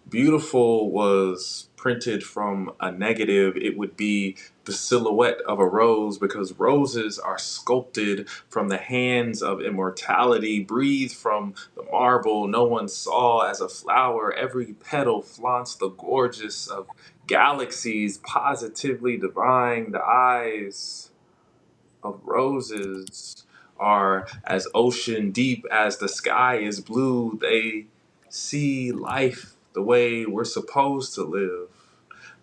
beautiful was printed from a negative, it would be the silhouette of a rose, because roses are sculpted from the hands of immortality, breathed from the marble no one saw. As a flower, every petal flaunts the gorgeous of galaxies, positively divine. The eyes of roses are as ocean deep as the sky is blue. They see life the way we're supposed to live.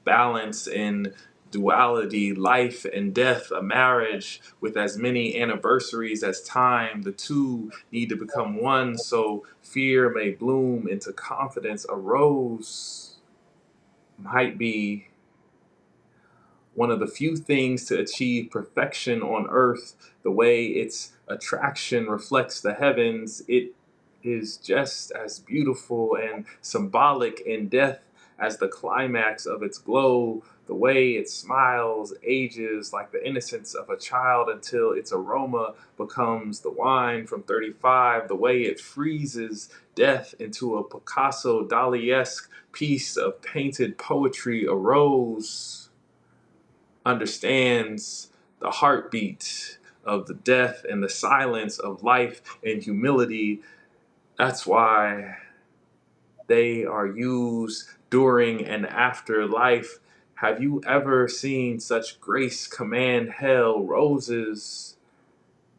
Balance in duality, life and death, a marriage with as many anniversaries as time. The two need to become one so fear may bloom into confidence. A rose might be one of the few things to achieve perfection on earth. The way its attraction reflects the heavens, it is just as beautiful and symbolic in death as the climax of its glow. The way it smiles ages like the innocence of a child until its aroma becomes the wine from 35. The way it freezes death into a Picasso Dali-esque piece of painted poetry. A rose understands the heartbeat of the death and the silence of life and humility. That's why they are used during and after life. Have you ever seen such grace command hell? Roses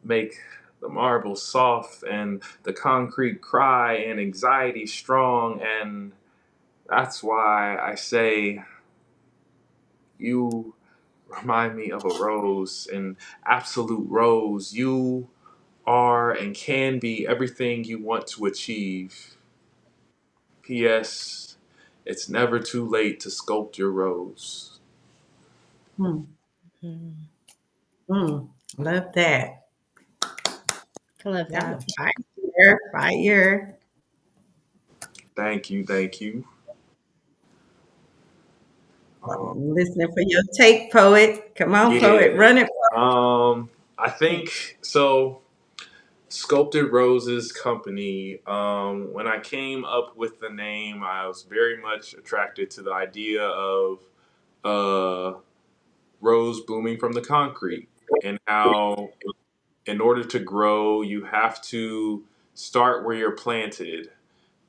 make the marble soft and the concrete cry and anxiety strong. And that's why I say you remind me of a rose, an absolute rose. You are and can be everything you want to achieve. P.S. It's never too late to sculpt your rose. Hmm. Mhm. Mm. Love that. I love Y'all are that. fire, fire. Thank you, thank you. Um, I'm listening for your take, poet. Come on, poet, yeah. run it. I think so. Sculpted Roses Company. When I came up with the name, I was very much attracted to the idea of uh, rose blooming from the concrete and how, in order to grow, you have to start where you're planted.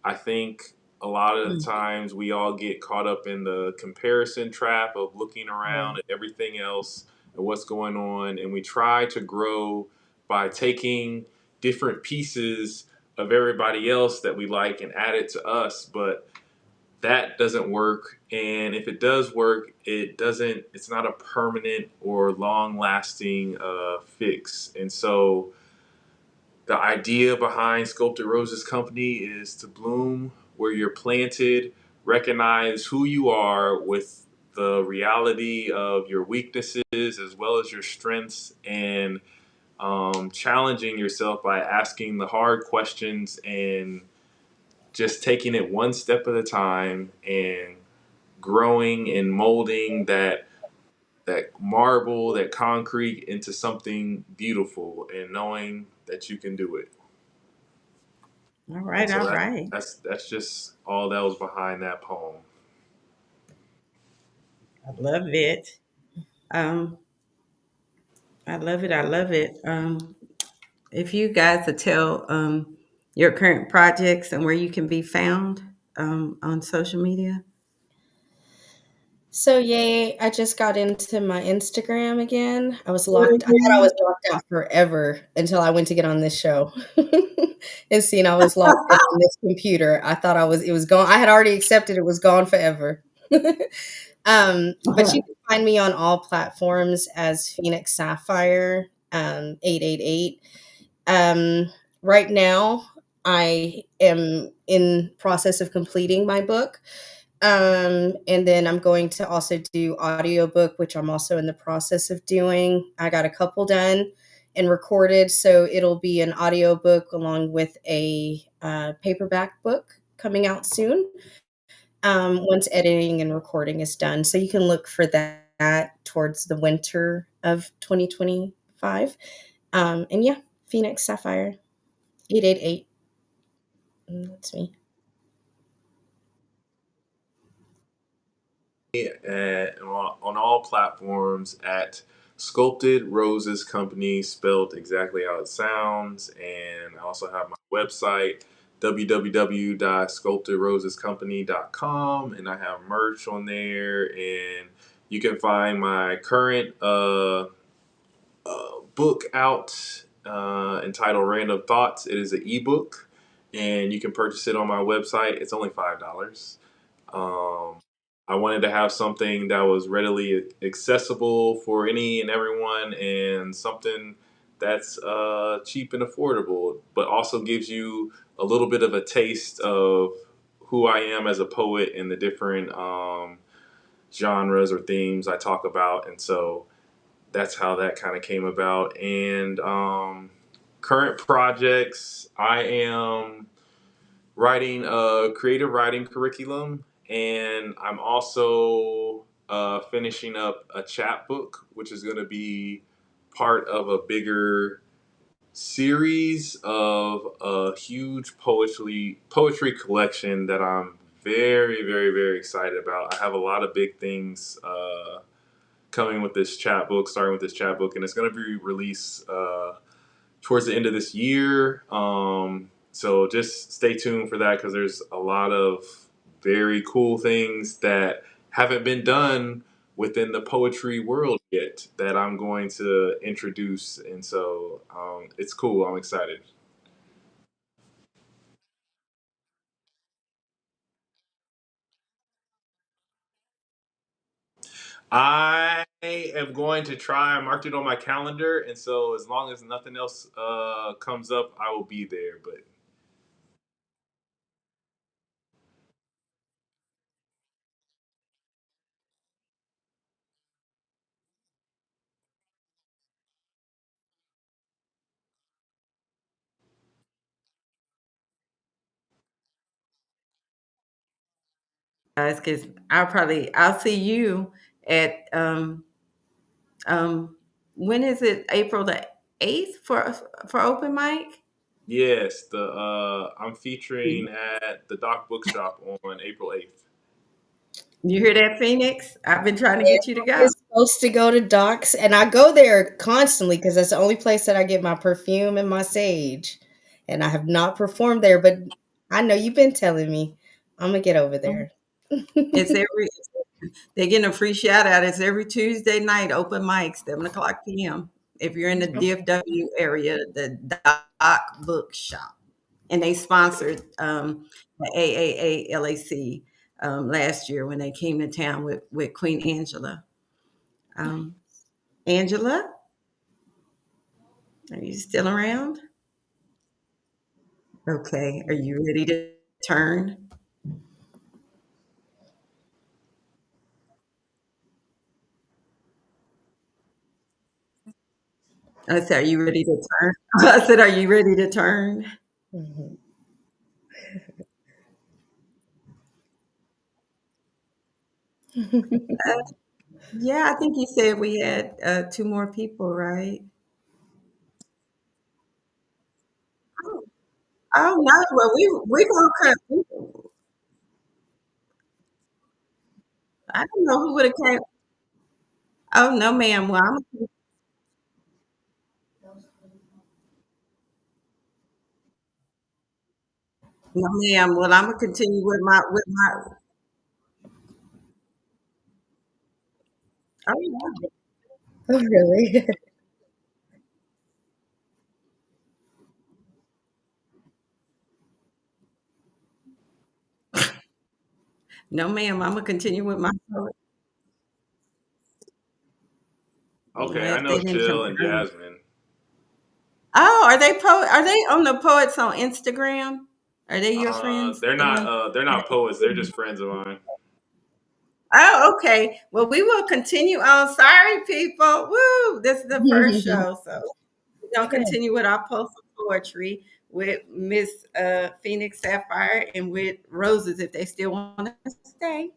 I think a lot of the Mm. times we all get caught up in the comparison trap of looking Yeah. around at everything else and what's going on, and we try to grow by taking different pieces of everybody else that we like and add it to us, but that doesn't work. And if it does work, it's not a permanent or long lasting fix. And so the idea behind Sculpted Roses Company is to bloom where you're planted, recognize who you are with the reality of your weaknesses as well as your strengths, and challenging yourself by asking the hard questions and just taking it one step at a time and growing and molding that marble, that concrete into something beautiful, and knowing that you can do it. All And right, so all right. that's just all that was behind that poem. I love it. Um, I love it. I love it. If you guys would tell your current projects and where you can be found on social media. So yay, I just got into my Instagram again. I thought I was locked out forever until I went to get on this show. And seeing I was locked in on this computer. I thought it was gone. I had already accepted it was gone forever. But you can find me on all platforms as Phoenix Sapphire 888. Um, right now I am in process of completing my book. And then I'm going to also do audiobook, which I'm also in the process of doing. I got a couple done and recorded, so it'll be an audiobook along with a paperback book coming out soon. Once editing and recording is done, so you can look for that towards the winter of 2025. And yeah, Phoenix Sapphire 888. That's me. On all platforms at Sculpted Roses Company, spelled exactly how it sounds. And I also have my website, www.sculptedrosescompany.com, and I have merch on there. And you can find my current book out entitled Random Thoughts. It is an ebook, and you can purchase it on my website. It's only $5. Um, I wanted to have something that was readily accessible for any and everyone, and something that's cheap and affordable, but also gives you a little bit of a taste of who I am as a poet and the different genres or themes I talk about. And so that's how that kind of came about. And current projects, I am writing a creative writing curriculum, and I'm also finishing up a chapbook, which is going to be part of a bigger series of a huge poetry collection that I'm very, very, very excited about. I have a lot of big things coming with this chapbook, starting with this chapbook, and it's going to be released towards the end of this year. So just stay tuned for that because there's a lot of very cool things that haven't been done within the poetry world yet that I'm going to introduce. And so it's cool. I'm excited. I am going to try. I marked it on my calendar, and so as long as nothing else comes up, I will be there. But Guys, because I'll see you at um when is it? April the 8th for open mic? yes, the I'm featuring at the Doc Bookshop on April 8th. You hear that, Phoenix? I've been trying to Yeah, get you to I go. was supposed to go to Doc's, and I go there constantly because that's the only place that I get my perfume and my sage. And I have not performed there, but I know you've been telling me. I'm gonna get over there. It's every They're getting a free shout out. It's every Tuesday night, open mic, 7 o'clock p.m. If you're in the DFW area, the Doc Bookshop. And they sponsored the AAALAC last year when they came to town with Queen Angela. Um, Angela, are you still around? Okay. Are you ready to turn? I said, are you ready to turn? I said, are you ready to turn? Mhm. Yeah, I think you said we had two more people, right? Oh, oh no, well we gonna cut. I don't know who would have came. Oh no, ma'am. Well, no, ma'am. Well, I'm gonna continue with my. Oh yeah. Oh, really? No, ma'am. I'm gonna continue with my. Okay, Well, I if know they didn't Chill and confirm. Jasmine. Oh, are they on the poets on Instagram? Are they your friends? They're The not. ones. They're not poets. They're just friends of mine. Oh, okay. Well, we will continue on. Sorry, people. Woo! This is the first show, so we're gonna Yeah. continue with our post of poetry with Miss Phoenix Sapphire and with Roses if they still want to stay.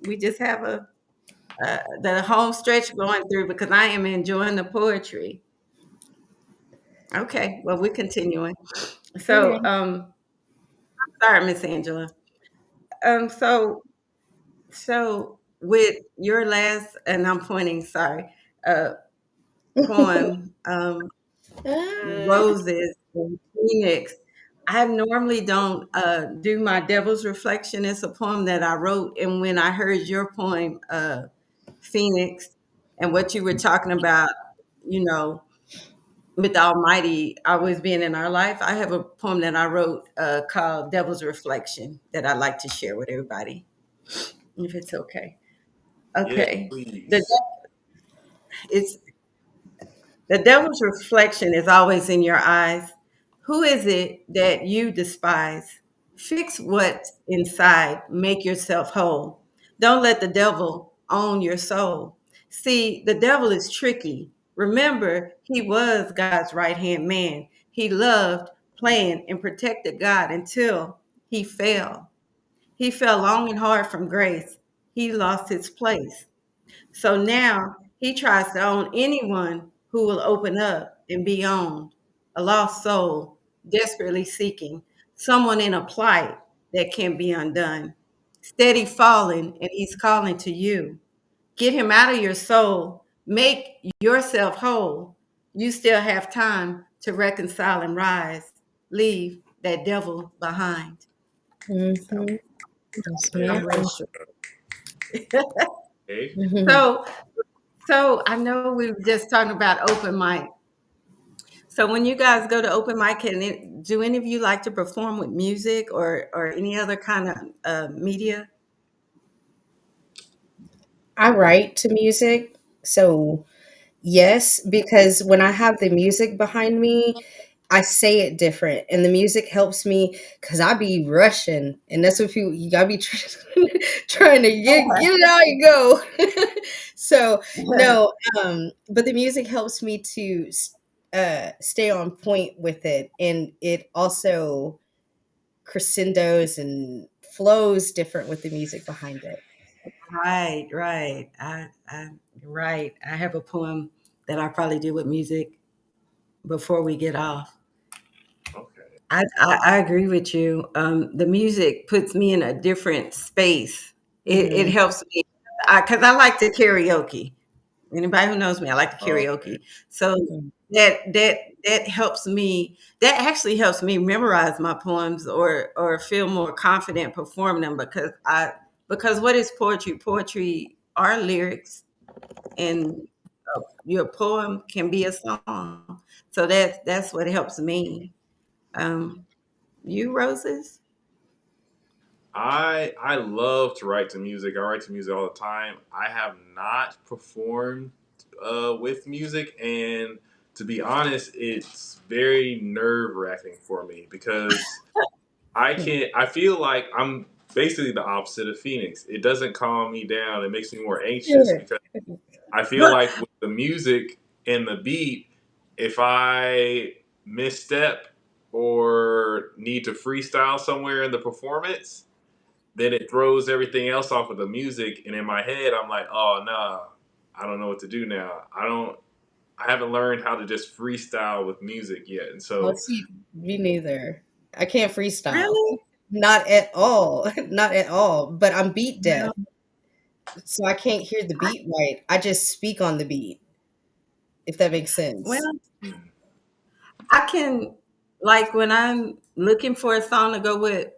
We just have the home stretch going through because I am enjoying the poetry. Okay, well we're continuing. So, Okay. sorry, Miss Angela. Um, so so with your last, and I'm pointing, sorry, uh, poem, Ah. Roses and Phoenix. I normally don't do my Devil's Reflection. It's a poem that I wrote, and when I heard your poem, Phoenix, and what you were talking about, you know, with the Almighty always being in our life, I have a poem that I wrote called Devil's Reflection that I'd like to share with everybody, if it's okay. Yes, Okay. The please. it's The devil's reflection is always in your eyes. Who is it that you despise? Fix what's inside, make yourself whole. Don't let the devil own your soul. See, the devil is tricky. Remember, he was God's right hand man. He loved, planned, and protected God until he fell. He fell long and hard from grace. He lost his place. So now he tries to own anyone who will open up and be owned. A lost soul, desperately seeking someone in a plight that can't be undone. Steady falling, and he's calling to you. Get him out of your soul. Make yourself whole. You still have time to reconcile and rise. Leave that devil behind. So Mhm. Yes, I'm Okay. real ma'am. sure. Okay. Mhm. So I know we were just talking about open mic. So when you guys go to open mic, do any of you like to perform with music or any other kind of media? I write to music, so yes, because when I have the music behind me, I say it different, and the music helps me because I be rushing, and that's what people you gotta be trying to get it out you go. So no, but the music helps me to stay on point with it, and it also crescendos and flows different with the music behind it. Right, right. Right. I have a poem that I probably do with music before we get off. Okay. I agree with you. The music puts me in a different space. It Hmm. helps me because I like to karaoke. Anybody who knows me, I like to Okay. karaoke. So that helps me. That actually helps me memorize my poems or feel more confident performing them because what is poetry? Poetry are lyrics, and your poem can be a song. So that's what helps me. Um, you roses? I love to write to music. I write to music all the time. I have not performed with music, and to be honest, it's very nerve wracking for me because I can't. I feel like I'm basically the opposite of Phoenix. It doesn't calm me down. It makes me more anxious Sure. because I feel like with the music and the beat, if I misstep or need to freestyle somewhere in the performance, then it throws everything else off of the music. And in my head, I'm like, oh, nah, I don't know what to do now. I haven't learned how to just freestyle with music yet. And Oh, so, see, me neither. I can't freestyle. Really? Not at all. Not at all. But I'm beat deaf, No. so I can't hear the beat right. I just speak on the beat, if that makes sense. Well, mm, I can like when I'm looking for a song to go with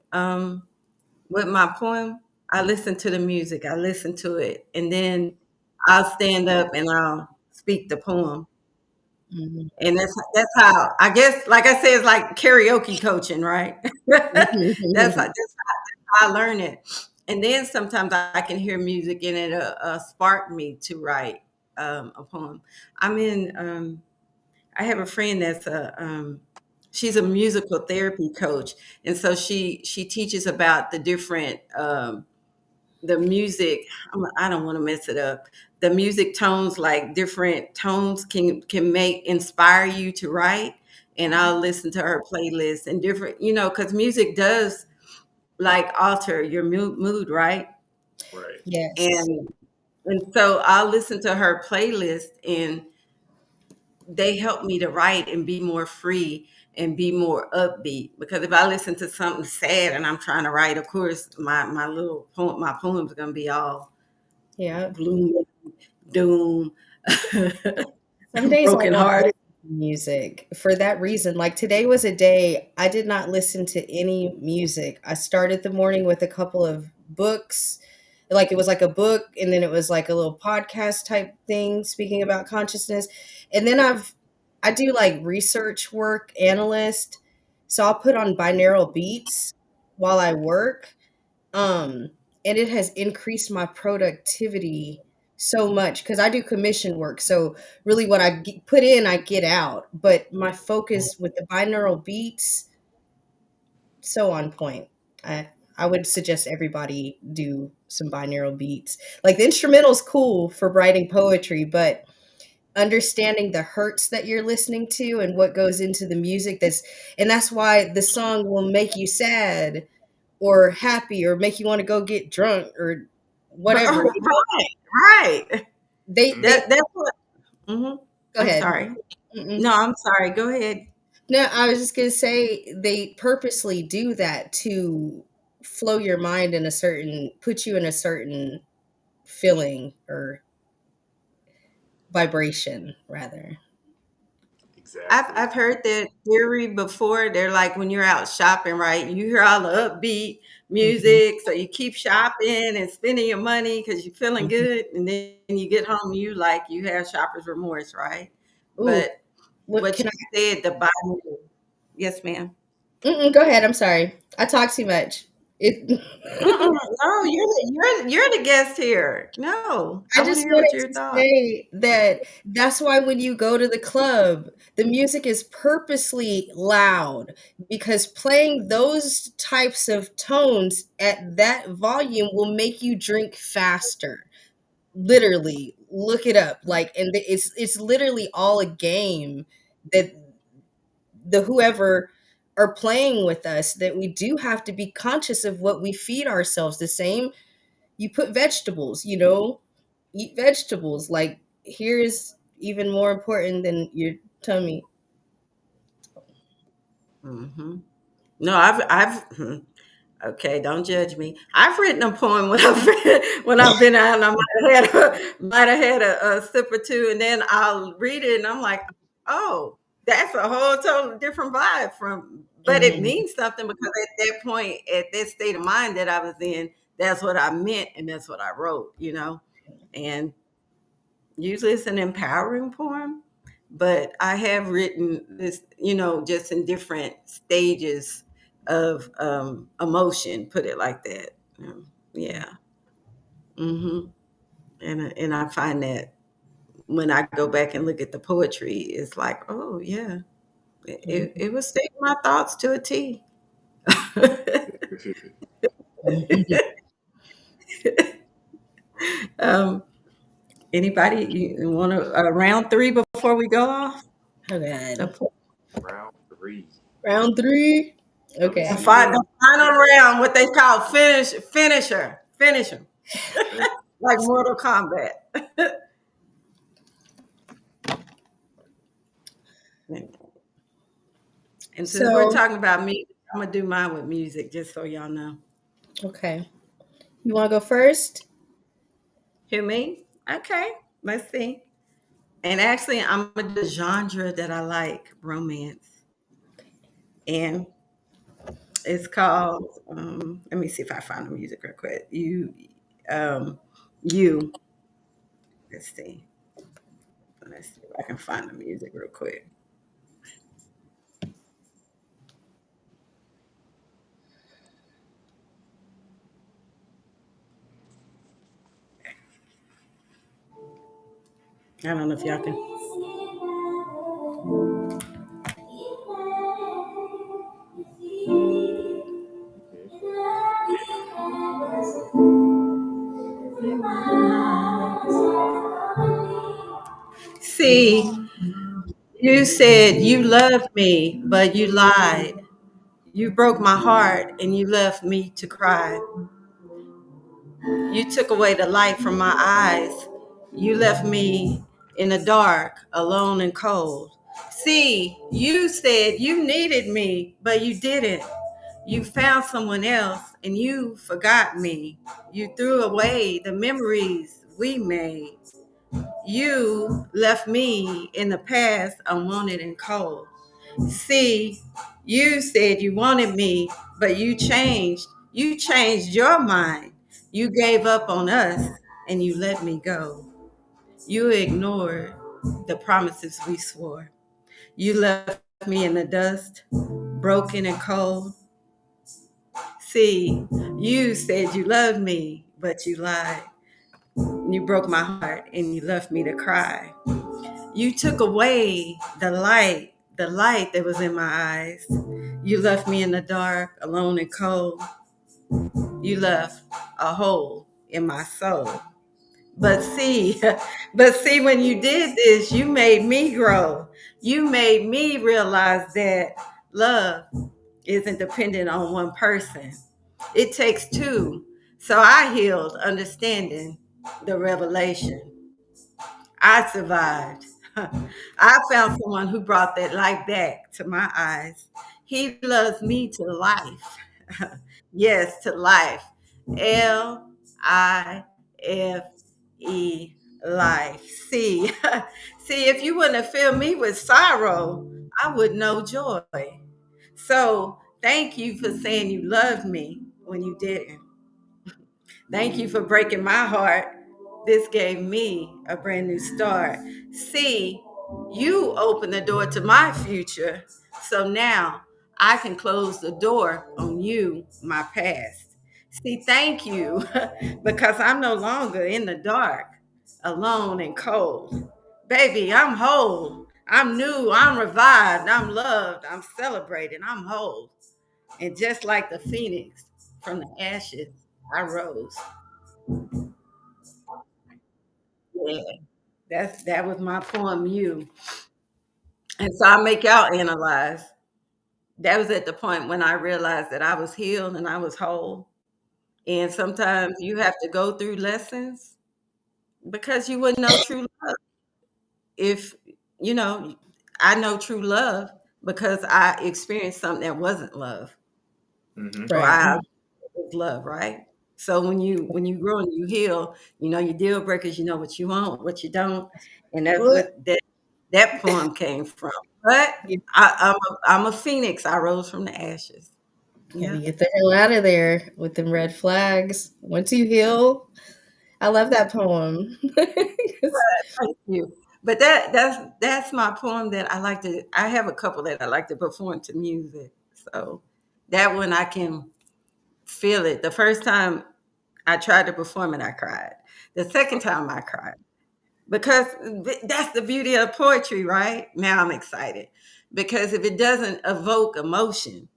my poem, I listen to the music. I listen to it, and then I'll stand up and I'll speak the poem. Mhm. And that's how I guess, like I said, it's like karaoke coaching, right? That's how I learn it. And then sometimes I can hear music and it spark me to write a poem. I'm in. I have a friend that's she's a musical therapy coach, and so she teaches about the different the music. I don't want to mess it up. The music tones, like different tones, can make inspire you to write. And I'll listen to her playlist and different, because music does like alter your mood, right? right. Yes. And so I'll listen to her playlist, and they help me to write and be more free and be more upbeat. Because if I listen to something sad and I'm trying to write, of course, my poem's gonna be all Yeah. gloom, doom, Some days I broken won't hearted. listen to music for that reason. Like today was a day I did not listen to any music. I started the morning with a couple of books. Like it was like a book and then it was like a little podcast type thing speaking about consciousness. And then I do like research work, analyst. So I'll put on binaural beats while I work, and it has increased my productivity so much because I do commission work. So really, what put in, I get out. But my focus with the binaural beats, so on point. I would suggest everybody do some binaural beats. Like the instrumental's cool for writing poetry, but understanding the hertz that you're listening to and what goes into the music, that's why the song will make you sad or happy or make you want to go get drunk or whatever. Right, right. They That's what. hmm go I'm ahead. sorry. Mm-mm. No, I'm sorry. Go ahead. No, I was just gonna say they purposely do that to flow your mind in a certain, put you in a certain feeling or vibration rather. Exactly. I've heard that theory before. They're like when you're out shopping, right? You hear all the upbeat Mhm, music, so you keep shopping and spending your money because you're feeling mhm. good, and then you get home and you have shopper's remorse, right? Ooh, But what what can you said, the Bible. Yes, ma'am. Mm-mm, go ahead. I'm sorry. I talk too much. It, No, you're the guest here. No, I I want to just hear what wanted your to thoughts. say that that's why when you go to the club, the music is purposely loud because playing those types of tones at that volume will make you drink faster. Literally, look it up. Like, and it's literally all a game that the whoever are playing with us, that we do have to be conscious of what we feed ourselves. The same, you put vegetables, eat vegetables. Like, here's even more important than your tummy. Hmm. No, I've okay, don't judge me. I've written a poem when I've been out and I might have had a sip or two, and then I'll read it and I'm like, oh, that's a whole totally different vibe from. But it Mhm, means something because at that point, at that state of mind that I was in, that's what I meant and that's what I wrote. And usually it's an empowering poem, but I have written this, just in different stages of emotion, put it like that. Yeah. Hmm. And I find that when I go back and look at the poetry, it's like, oh yeah, mhm, it was stating my thoughts to a T. mhm. um, Anybody you want to round three before we go off? Oh god. Round three. Round three. Let me Okay. see here. The final round, what they call finish them, like Mortal Kombat. And since we're So, talking about music, I'm gonna do mine with music, just so y'all know. okay. You want to go first? Hear me? Okay, let's see. And actually, I'm gonna do the genre that I like, romance, and it's called. Let me see if I find the music real quick. Um, you. Let's see. Let's see if I can find the music real quick. I don't know if y'all can. here. See, you said you loved me, but you lied. You broke my heart and you left me to cry. You took away the light from my eyes. You left me in the dark, alone and cold. See, you said you needed me, but you didn't. You found someone else and you forgot me. You threw away the memories we made. You left me in the past unwanted and cold. See, you said you wanted me, but you changed. You changed your mind. You gave up on us and you let me go. You ignored the promises we swore. You left me in the dust, broken and cold. See, you said you loved me, but you lied. You broke my heart and you left me to cry. You took away the light that was in my eyes. You left me in the dark, alone and cold. You left a hole in my soul. But see, but see, when you did this, you made me grow. You made me realize that love isn't dependent on one person. It takes two. So I healed, understanding the revelation. I survived. I found someone who brought that light back to my eyes. He loves me to life. Yes, to life. Life. life. See, see, if you wouldn't have filled me with sorrow, I would know joy. So thank you for saying you loved me when you didn't. Thank you for breaking my heart. This gave me a brand new start. See, you opened the door to my future. So now I can close the door on you, my past. See, thank you because I'm no longer in the dark, alone and cold. Baby, I'm whole. I'm new. I'm revived. I'm loved. I'm celebrated. I'm whole. And just like the phoenix from the ashes, I rose. Yeah, that was my poem, you. And so I make y'all analyze. That was at the point when I realized that I was healed and I was whole. And sometimes you have to go through lessons because you wouldn't know true love if you know. I know true love because I experienced something that wasn't love, Hmm. or Right. I was love, right? So when you grow and you heal, you know your deal breakers, you know what you want, what you don't, and that's What? what that poem came from. But You I'm a phoenix. I rose from the ashes. had to Yeah. get the hell out of there with them red flags. Once you heal, I love that poem. Thank you. But that's my poem that I like to. I have a couple that I like to perform to music. So that one I can feel it. The first time I tried to perform it, I cried. The second time I cried because that's the beauty of poetry, right? Now I'm excited because if it doesn't evoke emotion,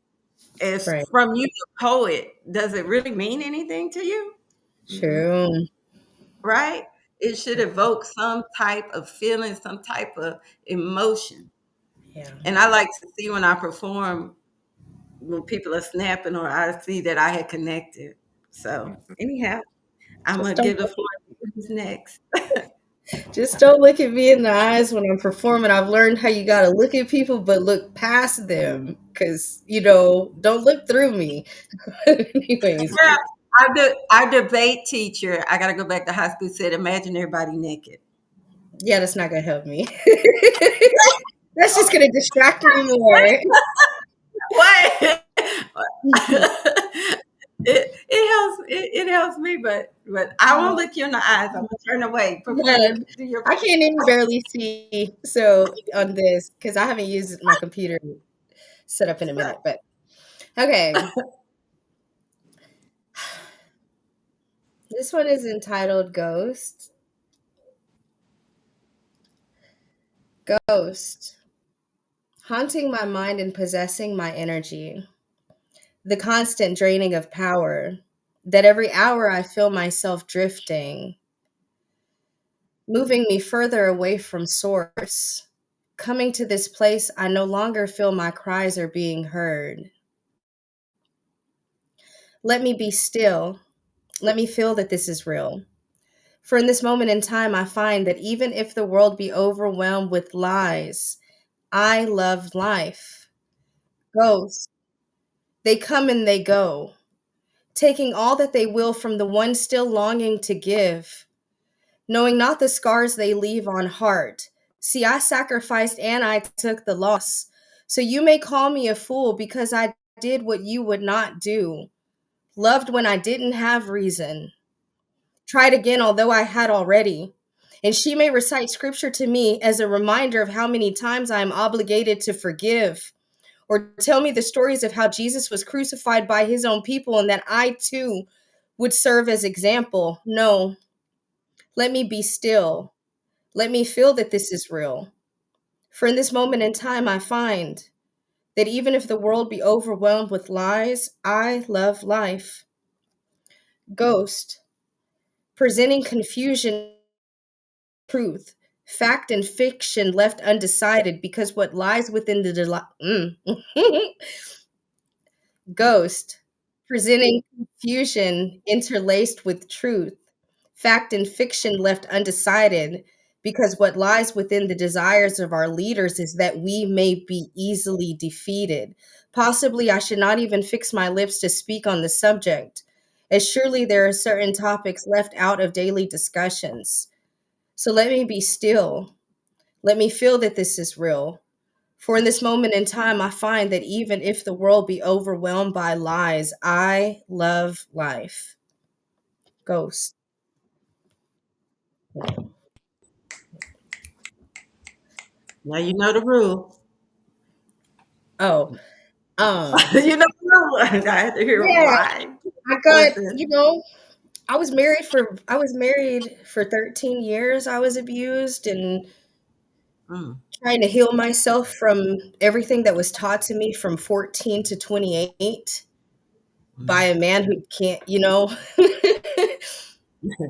if Right. from you, the poet, does it really mean anything to you? Hmm. True. Right? It should evoke some type of feeling, some type of emotion. Yeah. And I like to see when I perform when people are snapping or I see that I had connected. So anyhow, I'm Just gonna don't give the look floor to who's next. just don't look at me in the eyes when I'm performing. I've learned how you gotta look at people but look past them. Cause, don't look through me. Anyways. Girl, our debate teacher, I gotta go back to high school, said imagine everybody naked. Yeah, that's not gonna help me. That's just gonna distract me more. What? It helps me, but I won't look you in the eyes. I'm gonna turn away. Perform Yeah, your do your I can't even barely see. So on this, because I haven't used my computer set up in a minute, but okay. This one is entitled Ghost. Ghost. Haunting my mind and possessing my energy. The constant draining of power. That every hour I feel myself drifting, moving me further away from source. Coming to this place, I no longer feel my cries are being heard. Let me be still. Let me feel that this is real. For in this moment in time, I find that even if the world be overwhelmed with lies, I love life. Ghosts, they come and they go, taking all that they will from the one still longing to give, knowing not the scars they leave on heart. See, I sacrificed and I took the loss. So you may call me a fool because I did what you would not do, loved when I didn't have reason, tried again although I had already. And she may recite scripture to me as a reminder of how many times I am obligated to forgive, or tell me the stories of how Jesus was crucified by his own people and that I too would serve as example. No, let me be still. Let me feel that this is real. For in this moment in time, I find that even if the world be overwhelmed with lies, I love life. Ghost, presenting confusion, truth, fact and fiction left undecided because what lies within Ghost, presenting confusion interlaced with truth, fact and fiction left undecided, because what lies within the desires of our leaders is that we may be easily defeated. Possibly, I should not even fix my lips to speak on the subject, as surely there are certain topics left out of daily discussions. So let me be still. Let me feel that this is real. For in this moment in time, I find that even if the world be overwhelmed by lies, I love life. Ghost. Now you know the rule. Oh, You know the rule. I had to hear yeah, why. I got, I was married for 13 years. I was abused and Mm, trying to heal myself from everything that was taught to me from 14 to 28 by mm. a man who can't,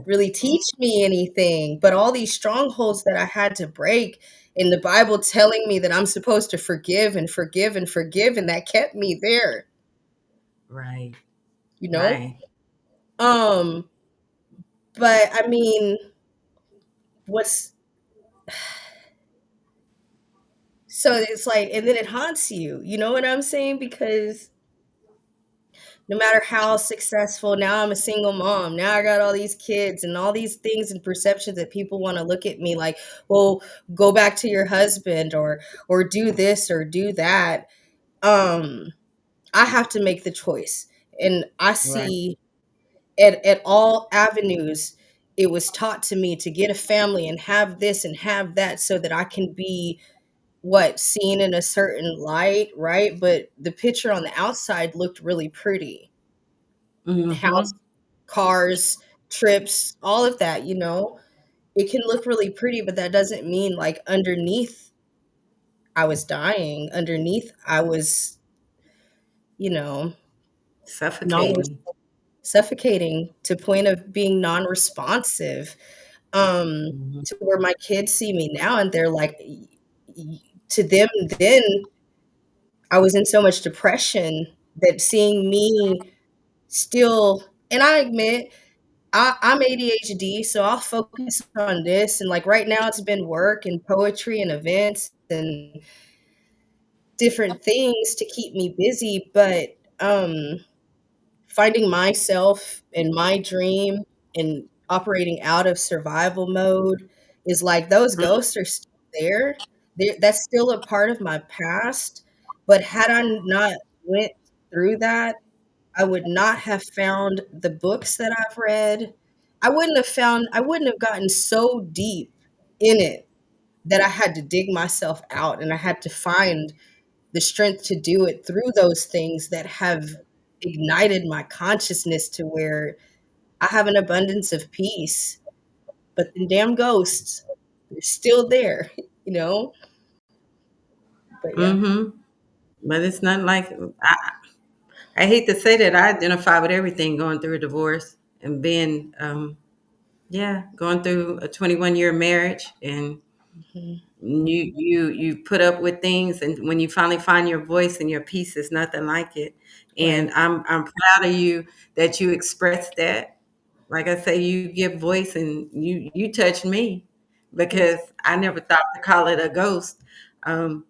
really teach me anything. But all these strongholds that I had to break, in the Bible telling me that I'm supposed to forgive and forgive and forgive, and that kept me there, Right, you know? right. Um, but I mean, what's so it's like, and then it haunts you, you know what I'm saying? Because no matter how successful, now I'm a single mom. Now I got all these kids and all these things and perceptions that people want to look at me like, well, go back to your husband or do this or do that. Um, I have to make the choice. And I Right. see at all avenues, it was taught to me to get a family and have this and have that so that I can be what seen in a certain light, right? But the picture on the outside looked really pretty. House, Mhm. cars, trips, all of that, you know? It can look really pretty, but that doesn't mean like underneath I was dying. Underneath I was, you know, non Suffocating. suffocating to point of being non-responsive. Mhm. To where my kids see me now and they're like to them then I was in so much depression that seeing me still, and I admit I'm ADHD, so I'll focus on this. And like right now, it's been work and poetry and events and different things to keep me busy. But finding myself and my dream and operating out of survival mode is like those Mm, ghosts are still there. That's still a part of my past. But had I not went through that, I would not have found the books that I've read. I wouldn't have gotten so deep in it that I had to dig myself out and I had to find the strength to do it through those things that have ignited my consciousness to where I have an abundance of peace. But the damn ghosts, they're still there, you know? But yeah. mhm. But it's not like I hate to say that I identify with everything going through a divorce and being yeah, going through a 21-year marriage and Mhm. you put up with things and when you finally find your voice and your peace is nothing like it. And Right. I'm proud of you that you expressed that. Like I say, you give voice and you touched me Thanks. because I never thought to call it a ghost. Um,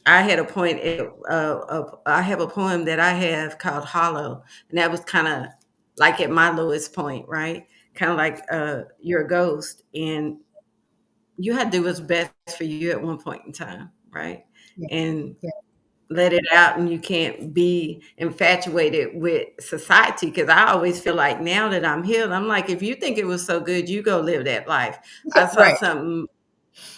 I had a point. I have a poem that I have called "Hollow," and that was kind of like at my lowest point, right? Kind of like you're a ghost, and you had to do what's best for you at one point in time, right? Yeah. And Yeah. let it out, and you can't be infatuated with society. Because I always feel like now that I'm healed, I'm like, if you think it was so good, you go live that life. I Right.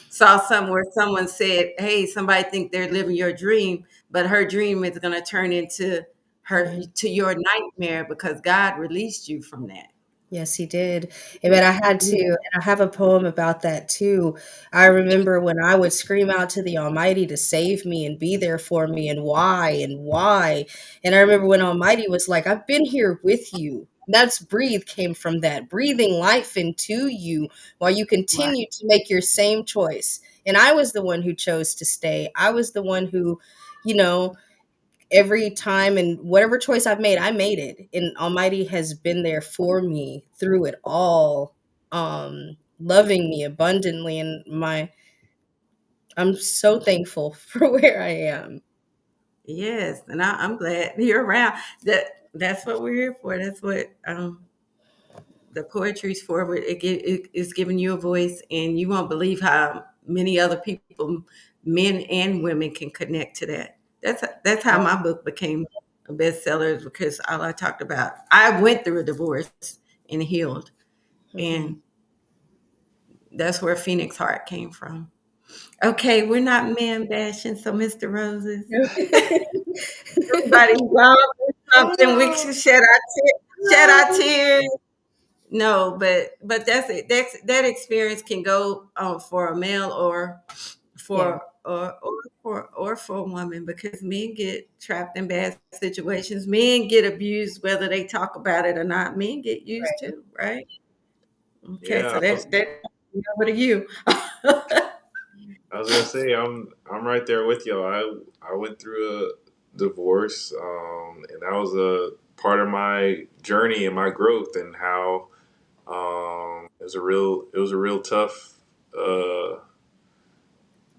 saw somewhere someone said, "Hey, somebody think they're living your dream, but her dream is going to turn into her Mhm. to your nightmare because God released you from that." Yes, he did. But I had to, and I have a poem about that too. I remember when I would scream out to the Almighty to save me and be there for me, and why, and why. And I remember when Almighty was like, I've been here with you. That's breathe came from that, breathing life into you while you Right. continue to make your same choice. And I was the one who chose to stay. I was the one who, you know, every time and whatever choice I've made, I made it. And Almighty has been there for me through it all, loving me abundantly. And I'm so thankful for where I am. Yes, and I'm glad you're around. That's what we're here for. the poetry's forward. It is giving you a voice, and you won't believe how many other people, men and women, can connect to that. That's how my book became a bestseller, because all I talked about. I went through a divorce and healed, Mhm. and that's where Phoenix Heart came from. Okay, we're not man bashing, so Mr. Roses, everybody, y'all do something. We Oh, should shed our no. tears. No, but that's it. That experience can go for a male or Yeah, for a woman, because men get trapped in bad situations. Men get abused whether they talk about it or not. Men get used right. too, right? Okay, Yeah, so that over to you. I was gonna say I'm right there with you. I went through a divorce, and that was a part of my journey and my growth, and how it was a real tough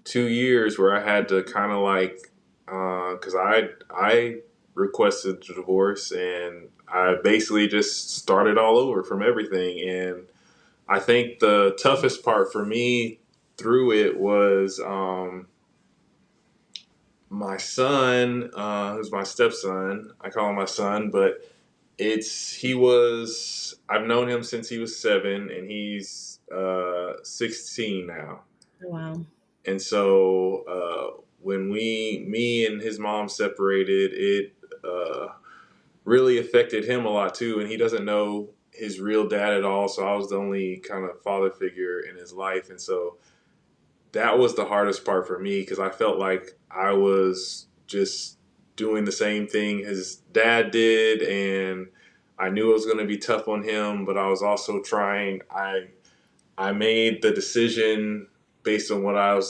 2 years where I had to kind of like, because I requested the divorce, and I basically just started all over from everything. And I think the toughest part for me through it was my son, who's my stepson. I call him my son, but he was, I've known him since he was 7, and he's 16 now. Wow. And so when me and his mom separated, it really affected him a lot too. And he doesn't know his real dad at all. So I was the only kind of father figure in his life. And so that was the hardest part for me, because I felt like I was just doing the same thing his dad did. And I knew it was going to be tough on him, but I was also trying. I made the decision based on what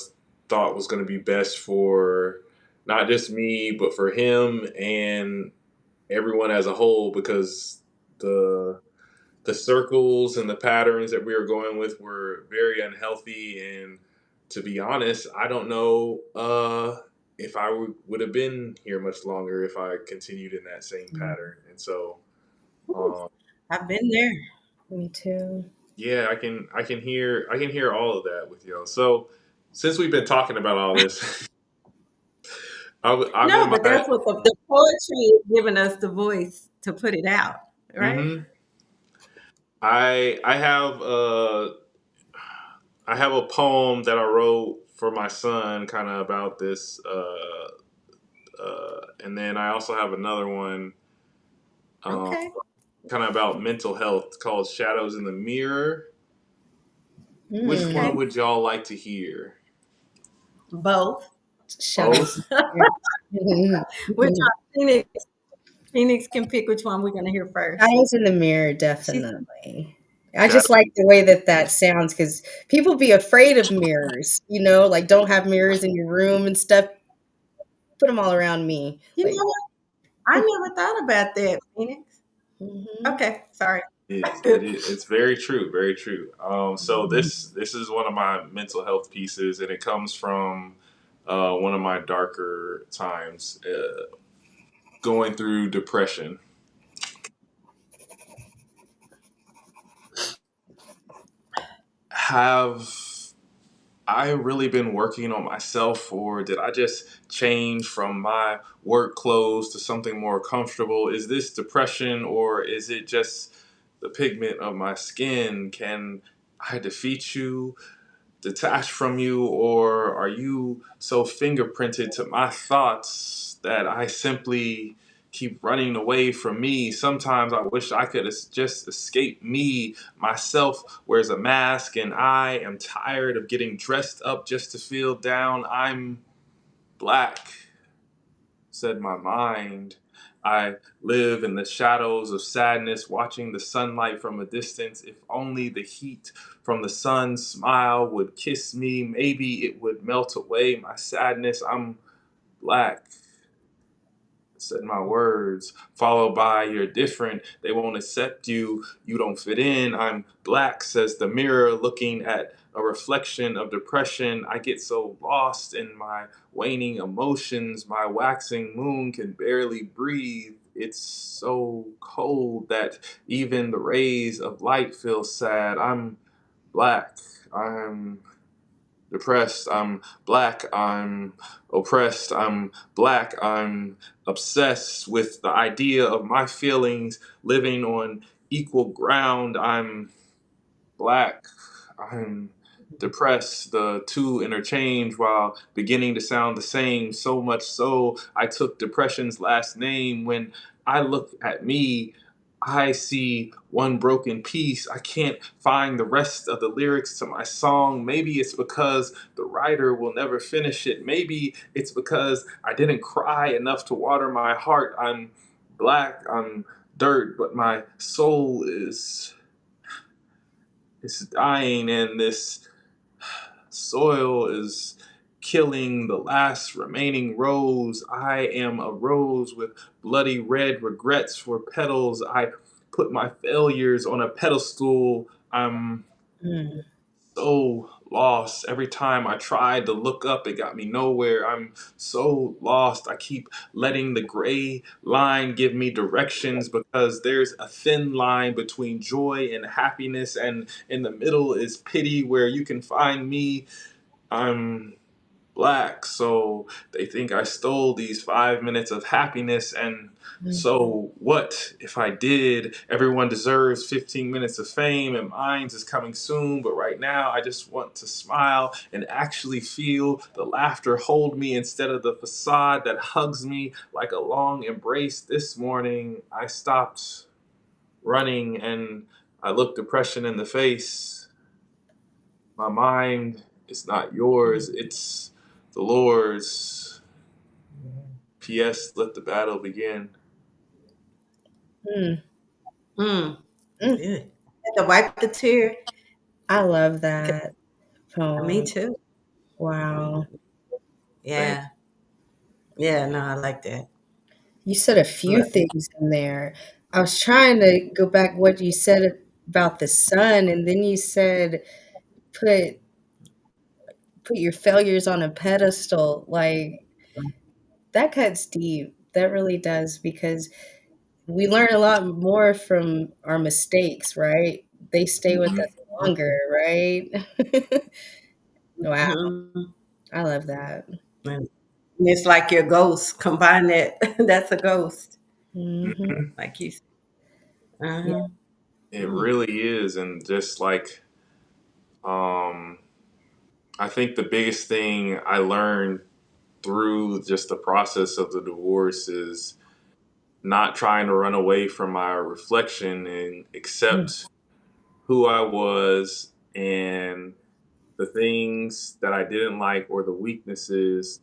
thought was going to be best for not just me, but for him and everyone as a whole, because the the circles and the patterns that we were going with were very unhealthy. And to be honest, I don't know if would have been here much longer if I continued in that same pattern. And so Ooh, um, I've been there. Me too. yeah, I can hear all of that with you. So since we've been talking about all this, I'm in No, but my that's what the poetry is giving us the voice to put it out, right? hmm I have I have a poem that I wrote for my son, kind of about this, and then I also have another one, um, Okay. kind of about mental health, called "Shadows in the Mirror." Which one Mm, Okay. would y'all like to hear? Both. shadows. Both. Mhm. Which one? Phoenix can pick which one we're gonna hear first. Shadows in the mirror, She's definitely. I just Shadow. like the way that that sounds because people be afraid of mirrors, like don't have mirrors in your room and stuff. Put them all around me. you know Like, what? I never thought about that, Phoenix. mhm. Okay, sorry. It's very true, very true. So this is one of my mental health pieces, and it comes from one of my darker times, going through depression. Have I really been working on myself, or did I just change from my work clothes to something more comfortable? Is this depression, or is it just the pigment of my skin? Can I defeat you, detached from you, or are you so fingerprinted to my thoughts that I simply keep running away from me? Sometimes I wish I could just escape me. Myself wears a mask, and I am tired of getting dressed up just to feel down. I'm black, said my mind. I live in the shadows of sadness, watching the sunlight from a distance. If only the heat from the sun's smile would kiss me, maybe it would melt away my sadness. I'm black, said my words, followed by "you're different, they won't accept you, you don't fit in." I'm black, says the mirror, looking at a reflection of depression. I get so lost in my waning emotions, my waxing moon can barely breathe. it's so cold that even the rays of light feel sad. I'm black. I'm depressed. I'm black. I'm oppressed. I'm black. I'm obsessed with the idea of my feelings living on equal ground. I'm black. I'm depressed. The two interchange while beginning to sound the same. So much so, I took depression's last name. When I look at me, I see one broken piece. I can't find the rest of the lyrics to my song. Maybe it's because the writer will never finish it. Maybe it's because I didn't cry enough to water my heart. I'm black, I'm dirt, but my soul is dying, and this soil is killing the last remaining rose. I am a rose with bloody red regrets for petals. I put my failures on a pedestal. I'm Mm, so lost. Every time I tried to look up, it got me nowhere. I'm so lost. I keep letting the gray line give me directions because there's a thin line between joy and happiness, and in the middle is pity where you can find me. I'm black, so they think I stole these 5 minutes of happiness. And mm, so, what if I did? Everyone deserves 15 minutes of fame, and mine is coming soon. But right now, I just want to smile and actually feel the laughter hold me instead of the facade that hugs me like a long embrace. This morning, I stopped running and I looked depression in the face. My mind is not yours, it's the Lord's. P.S. Let the battle begin. mm, Mm. mm. Good. Had to wipe the tear. I love 'Cause- that Me poem. too. Wow. Thank Yeah. Yeah, no, I like that. You said a few things in there. I was trying to go back what you said about the sun, and then you said put put your failures on a pedestal. Like that cuts deep. That really does because we learn a lot more from our mistakes, right? They stay with you. us longer, right? Wow, Mhm. I love that. And it's like your ghost. Combine that. That's a ghost, Mhm. Mhm. like you said. Yeah. Uh-huh. It Mm. really is, and just like um, I think the biggest thing I learned through just the process of the divorce is not trying to run away from my reflection and Mm, accept who I was and the things that I didn't like or the weaknesses,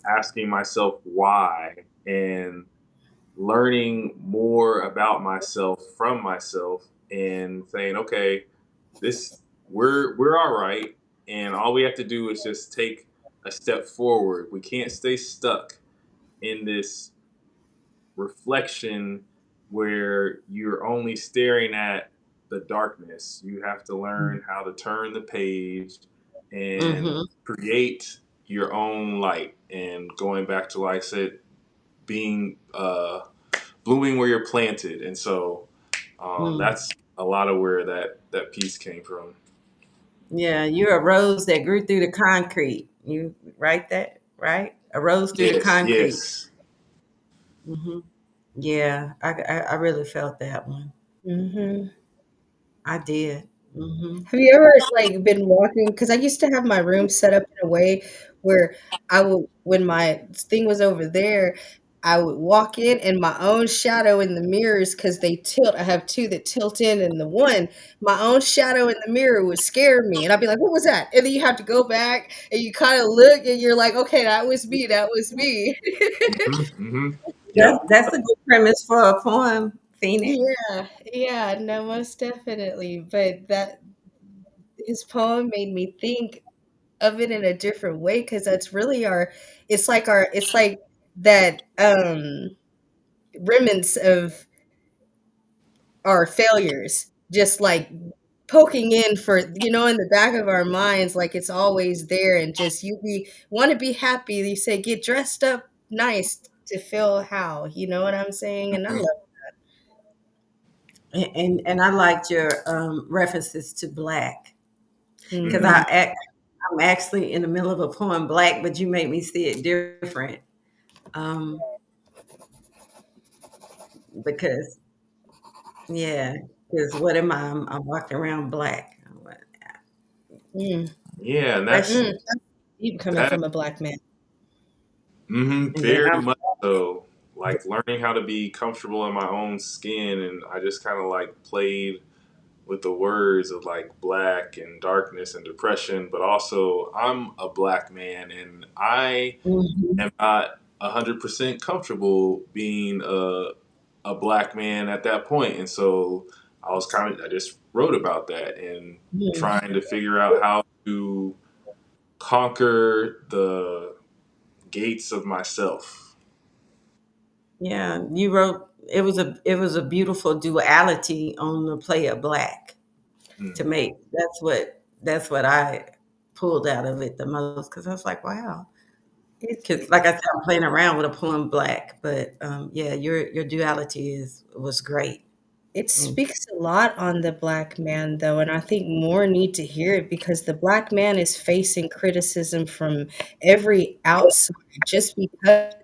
asking myself why and learning more about myself from myself and saying, okay, this we're all right, and all we have to do is just take a step forward. We can't stay stuck in this reflection where you're only staring at the darkness. You have to mm, learn how to turn the page and Mhm. create your own light. And going back to, like I said, being blooming where you're planted. And so Mm. that's a lot of where that piece came from. Yeah, you're a rose that grew through the concrete. You write that, right? A rose through the Yes, concrete. yes. Hmm. Yeah, I really felt that one. mhm. I did. Hmm. Have you ever, like, been walking? Because I used to have my room set up in a way where I would when my thing was over there, I would walk in and my own shadow in the mirrors, because they tilt. I have 2 that tilt in, and the one, my own shadow in the mirror would scare me, and I'd be like, "What was that?" And then you have to go back, and you kinda look, and you're like, "Okay, that was me, that was me." Hmm, hmm. That's Yep. that's a good premise for a poem, Phoenix. Yeah, yeah, no, most definitely, but that his poem made me think of it in a different way because that's really it's like that remnants of our failures just like poking in for in the back of our minds, like it's always there, and just you be want to be happy, you say get dressed up nice to feel how, you know what I'm saying? And I love And I liked your references to black because Hmm. mhm. I'm actually in the middle of a poem black, but you made me see it different um, because yeah, because what am I? I'm walking around black. Mm, Yeah, and Fresh, that's deep coming that from a black man. and then very I'm much so. Like learning how to be comfortable in my own skin, and I just kind of like played with the words of like black and darkness and depression, but also I'm a black man and I mhm, am not 100% comfortable being a black man at that point. And so I just wrote about that and Mm. trying to figure out how to conquer the gates of myself. yeah. You wrote it was a beautiful duality on the play of black to Mm, make. That's what I pulled out of it the most because I was like, wow. It, Because like I said, I'm playing around with a poem black, but yeah, your duality is was great. it Mm, speaks a lot on the black man, though, and I think more need to hear it because the black man is facing criticism from every outside just because.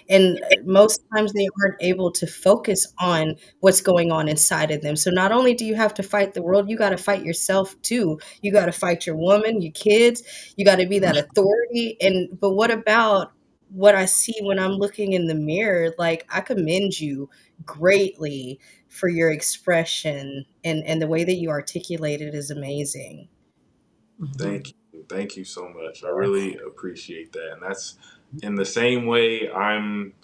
And most times they aren't able to focus on what's going on inside of them. So not only do you have to fight the world, you got to fight yourself too. You got to fight your woman, your kids. You got to be that authority. And but what about what I see when I'm looking in the mirror? Like I commend you greatly for your expression and the way that you articulate it is amazing. mhm. thank you. Thank you so much. I really appreciate that. And that's in the same way I'm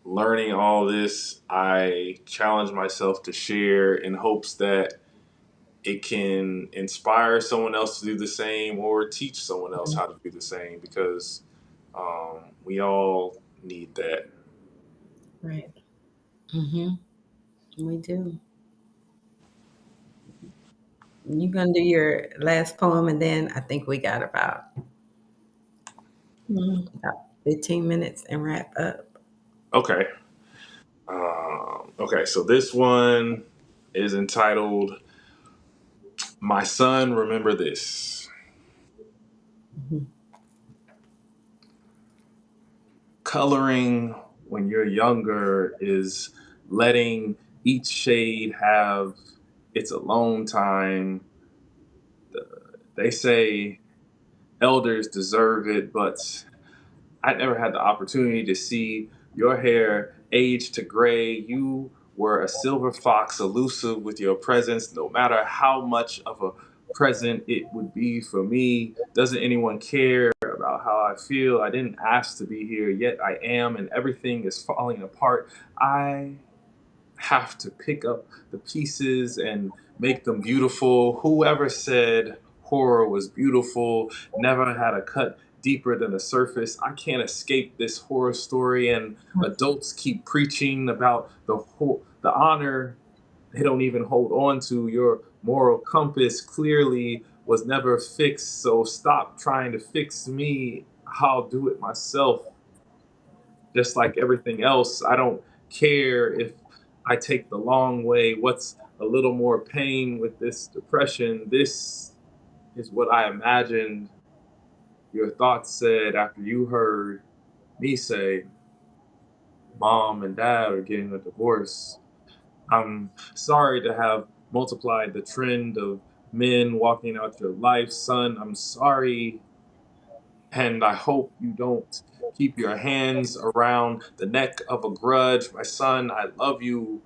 learning all this, I challenge myself to share in hopes that it can inspire someone else to do the same or teach someone else how to do the same because we all need that. Right. Mhm. We do. You gonna do your last poem, and then I think we got about 15 minutes and wrap up. Okay. Okay, so this one is entitled My Son, Remember This. Mhm. Coloring when you're younger is letting each shade have its alone time. They say elders deserve it, but I never had the opportunity to see your hair age to gray. You were a silver fox, elusive with your presence, no matter how much of a present it would be for me. Doesn't anyone care about how I feel? I didn't ask to be here, yet I am, and everything is falling apart. I have to pick up the pieces and make them beautiful. Whoever said horror was beautiful never had a cut deeper than the surface. I can't escape this horror story, and adults keep preaching about the honor they don't even hold on to. Your moral compass clearly was never fixed, so stop trying to fix me. I'll do it myself. Just like everything else, I don't care if I take the long way. What's a little more pain with this depression? This is what I imagined your thoughts said after you heard me say, Mom and Dad are getting a divorce. I'm sorry to have multiplied the trend of men walking out your life, son. I'm sorry, and I hope you don't keep your hands around the neck of a grudge. My son, I love you.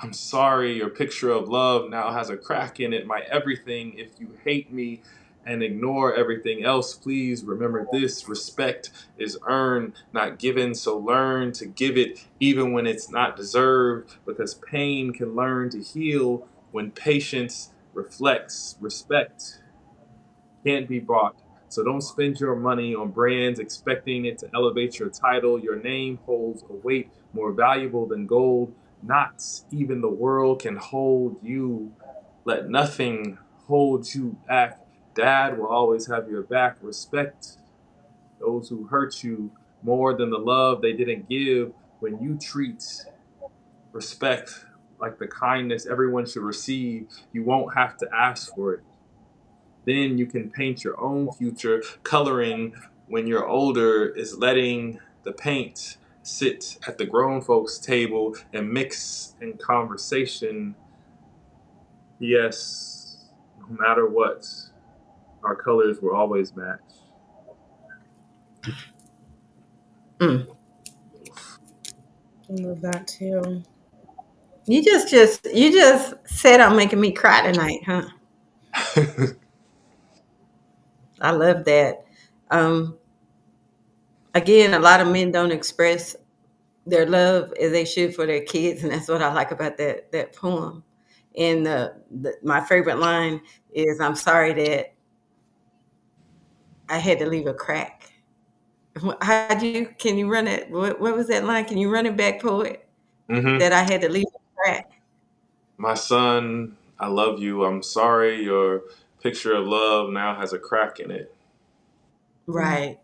I'm sorry, your picture of love now has a crack in it. My everything, if you hate me and ignore everything else, please remember this: respect is earned, not given. So learn to give it even when it's not deserved, because pain can learn to heal when patience reflects. Respect can't be bought. So don't spend your money on brands expecting it to elevate your title. Your name holds a weight more valuable than gold. Not even the world can hold you. Let nothing hold you back. Dad will always have your back. Respect those who hurt you. more than the love they didn't give. When you treat respect like the kindness everyone should receive, you won't have to ask for it. Then you can paint your own future. Coloring when you're older is letting the paint sit at the grown folks' table and mix in conversation. Yes, no matter what, our colors will always match. Mm. I love that too. You just said I'm making me cry tonight, huh? I love that. Um, Again, a lot of men don't express their love as they should for their kids, and that's what I like about that poem. And my favorite line is, "I'm sorry that I had to leave a crack." How do you can you run it? What was that line? Can you run it back, poet? Hmm. That I had to leave a crack. My son, I love you. I'm sorry your picture of love now has a crack in it. Mm. Right.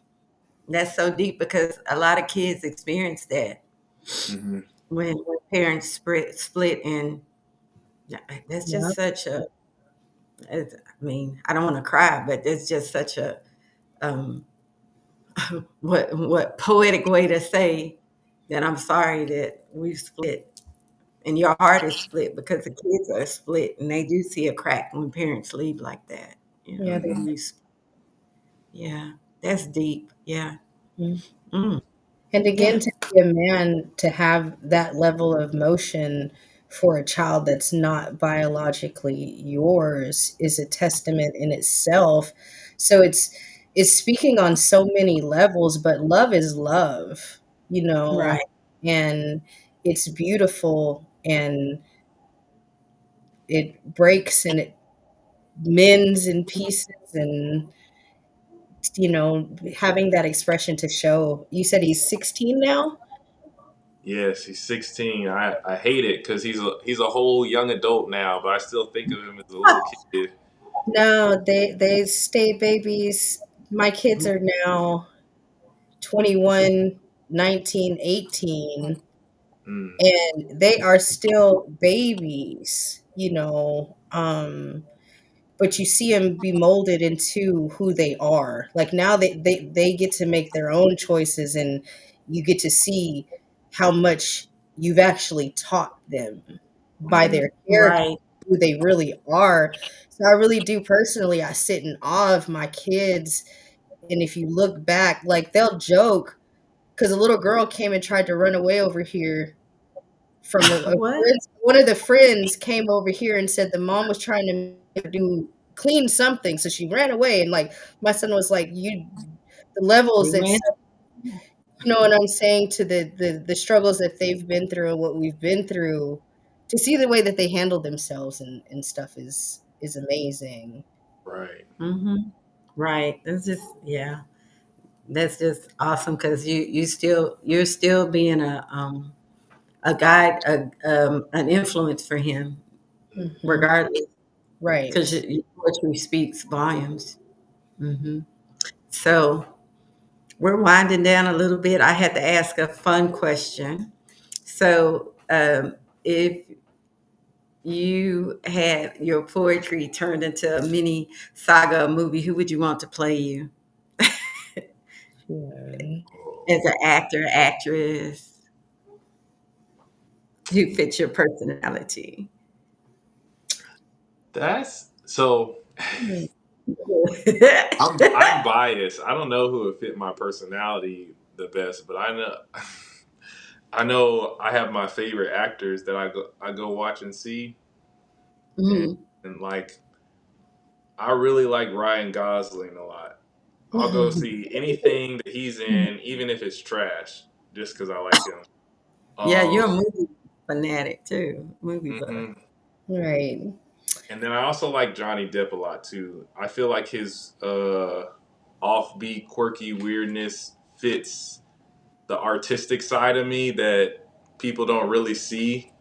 That's so deep because a lot of kids experience that Hmm. when parents split, and that's just Yep. such a. I mean, I don't want to cry, but it's just such a um, what poetic way to say that I'm sorry that we split and your heart is split because the kids are split and they do see a crack when parents leave like that. You know, Yeah. Hmm. when you, yeah, that's deep. Yeah. Mm. Mm, And yeah. again, to be a man to have that level of motion for a child that's not biologically yours is a testament in itself. So it's speaking on so many levels, but love is love, you know, Right. and it's beautiful and it breaks and it mends in pieces and having that expression to show. You said he's 16 now? Yes, he's 16. I hate it because he's a whole young adult now, but I still think of him as a little kid. No, they stay babies. My kids are now 21, 19, 18, Mm, and they are still babies, but you see them be molded into who they are. Like now they get to make their own choices, and you get to see how much you've actually taught them by hmm. their character, Right. who they really are. So I really do personally, I sit in awe of my kids. And if you look back, like they'll joke because a little girl came and tried to run away over here from What? one of the friends came over here and said the mom was trying to make her do clean something, so she ran away. And like my son was like, "You, the levels We that ran. you know what I'm saying to the struggles that they've been through and what we've been through, to see the way that they handle themselves and stuff is amazing." Right. Hmm. Right. That's just, yeah. That's just awesome because you're still being a guide, an influence for him, Hmm. regardless, because Right. your poetry speaks volumes. Hmm. So we're winding down a little bit. I had to ask a fun question. So, if you had your poetry turned into a mini saga, a movie, who would you want to play you Yeah. Oh, as an actor, actress? Who fits your personality? that's so. Hmm. I'm biased. I don't know who would fit my personality the best, but I know I know I have my favorite actors that I go watch and see, and, Mhm. and like I really like Ryan Gosling a lot. I'll go see anything that he's in, even if it's trash, just because I like him. Yeah, Um, you're a movie fanatic too, movie buff. mhm. Right. And then I also like Johnny Depp a lot too. I feel like his offbeat, quirky weirdness fits the artistic side of me that people don't really see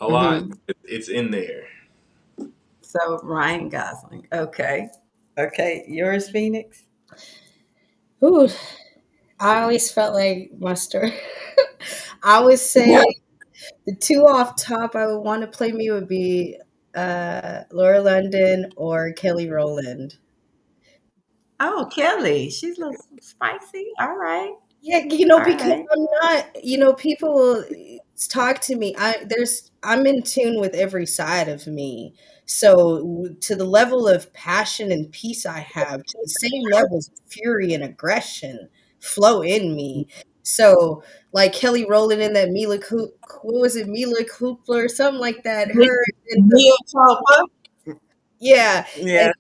a lot. Hmm. It's in there. So Ryan Gosling. Okay. Okay. Yours, Phoenix? Ooh, I always felt like my story. I would say the two off top I would want to play me would be Laura London or Kelly Rowland. Oh, Kelly, she's a little spicy. All right, Yeah, all because right. I'm not, people will talk to me. I'm in tune with every side of me. So to the level of passion and peace I have, to the same levels of fury and aggression flow in me. So like Kelly Rowland in that what was it, Mila Koopler or something like that. Her and Mia Khalifa. yeah, and Yeah.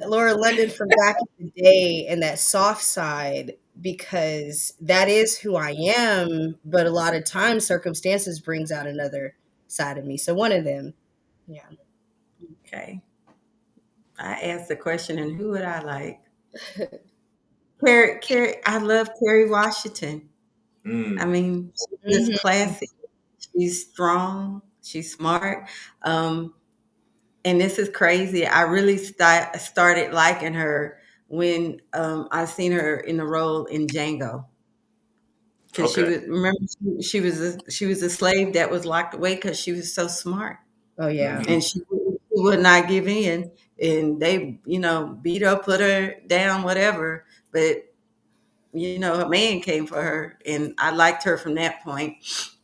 Laura London from back in the day and that soft side, because that is who I am, but a lot of times circumstances brings out another side of me. So one of them. Yeah. Okay. I asked the question, and who would I like? Carrie. I love Kerry Washington. I Mm, mean, she's just Mhm. classic. She's strong. She's smart. Um, and this is crazy. I really started liking her when I seen her in the role in Django, because she okay. was, remember, she was a slave that was locked away because she was so smart, Oh yeah. Hmm. and she would not give in, and they beat her, put her down, whatever. But a man came for her, and I liked her from that point.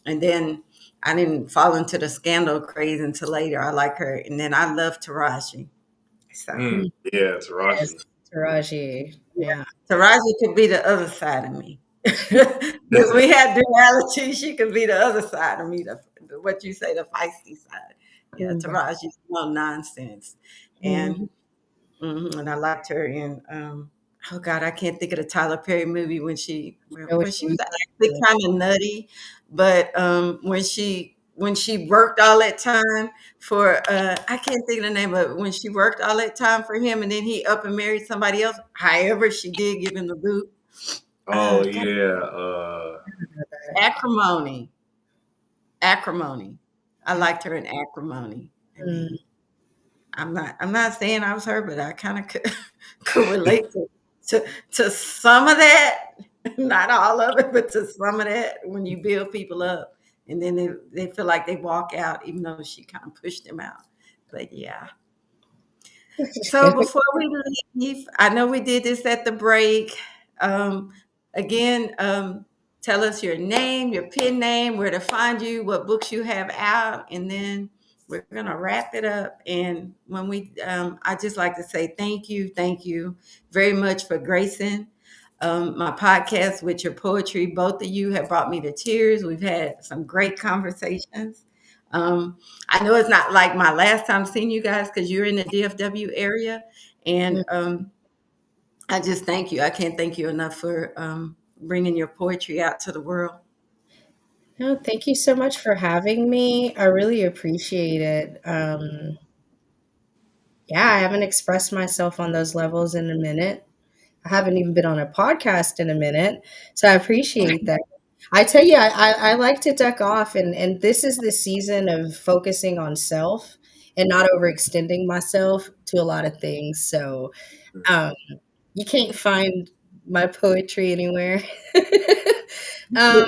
And then I didn't fall into the scandal craze until later. I like her, and then I love Taraji. So Mm, Mm, yeah, yes. Taraji. Taraji. yeah, Yeah. Taraji could be the other side of me. If we had duality, she could be the other side of me. What you say, the feisty side. Yeah, Mhm. Taraji's no nonsense, and Mhm. and I liked her in oh God, I can't think of the Tyler Perry movie when I wish she you was actually kind of nutty, but when she worked all that time for I can't think of the name of it, when she worked all that time for him and then he up and married somebody else. However, she did give him the boot. Oh God, yeah. acrimony, acrimony. I liked her in acrimony. I Mm. mean, I'm not saying I was her, but I kind of could, could relate to some of that. Not all of it, but to some of that when you build people up and then they feel like they walk out even though she kind of pushed them out. But yeah. So before we leave, I know we did this at the break. Um, again, tell us your name, your pen name, where to find you, what books you have out, and then we're gonna wrap it up. And when I just like to say thank you very much for gracing my podcast with your poetry. Both of you have brought me to tears. We've had some great conversations. Um, I know it's not like my last time seeing you guys because you're in the DFW area. And I just thank you. I can't thank you enough for bringing your poetry out to the world. No, thank you so much for having me. I really appreciate it. Yeah, I haven't expressed myself on those levels in a minute. I haven't even been on a podcast in a minute. So I appreciate that. I tell you, I like to duck off, and this is the season of focusing on self and not overextending myself to a lot of things. So um, you can't find my poetry anywhere. um,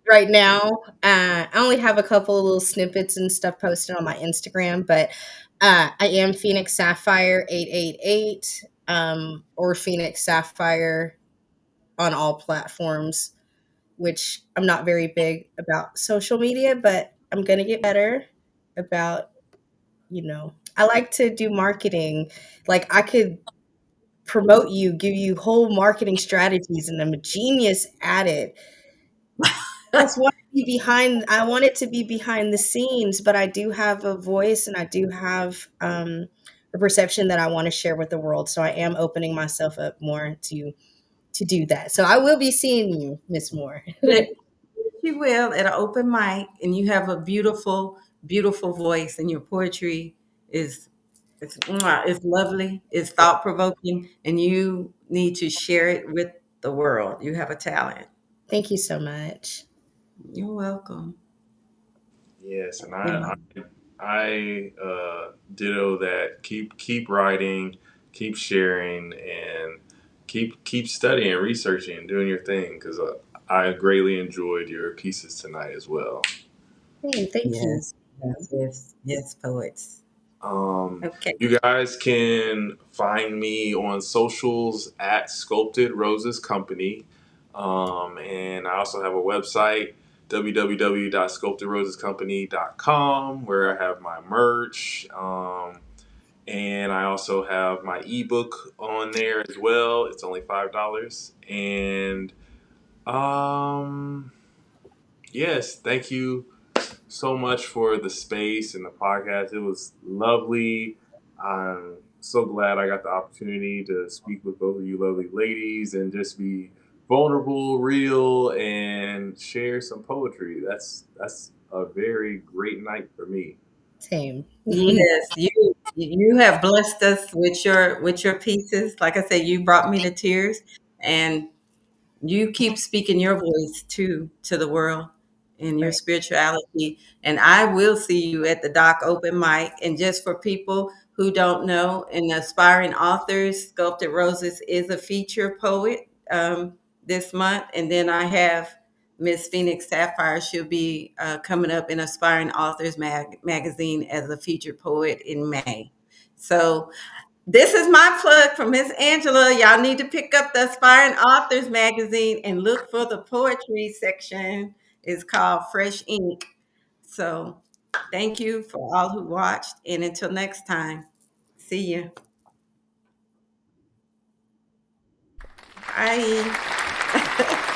right now. I only have a couple of little snippets and stuff posted on my Instagram, but I am Phoenix Sapphire 888 or Phoenix Sapphire on all platforms, which I'm not very big about social media, but I'm going to get better about, I like to do marketing. Like I could promote you, give you whole marketing strategies, and I'm a genius at it. Just want to be behind I want it to be behind the scenes, but I do have a voice and I do have, a perception that I wanna share with the world, so I am opening myself up more to do that. So I will be seeing you, Miss Moore. Yes, you will at an open mic, and you have a beautiful, beautiful voice, and your poetry is it's lovely, it's thought provoking, and you need to share it with the world. You have a talent. Thank you so much. You're welcome. Yes, and I And ditto that. Keep writing, keep sharing, and keep studying, researching, and doing your thing because I greatly enjoyed your pieces tonight as well. Hey, thank you. Yes, yes, yes, yes, poets. Um, Okay. you guys can find me on socials at Sculpted Roses Company. And I also have a website, www.sculptedrosescompany.com, where I have my merch. And I also have my ebook on there as well. It's only $5. And um, yes, thank you so much for the space and the podcast. It was lovely. I'm so glad I got the opportunity to speak with both of you lovely ladies and just be vulnerable, real, and share some poetry. That's a very great night for me. Same. Yes, you have blessed us with your pieces. Like I said, you brought me to tears, and you keep speaking your voice to the world in your Right. spirituality. And I will see you at the Doc open mic. And just for people who don't know, in aspiring authors, Sculpted Roses is a feature poet this month. And then I have Miss Phoenix Sapphire. She'll be coming up in Aspiring Authors magazine as a featured poet in May. So this is my plug for Miss Angela. Y'all need to pick up the Aspiring Authors magazine and look for the poetry section. It's called Fresh Ink. So thank you for all who watched. And until next time, see you. Bye.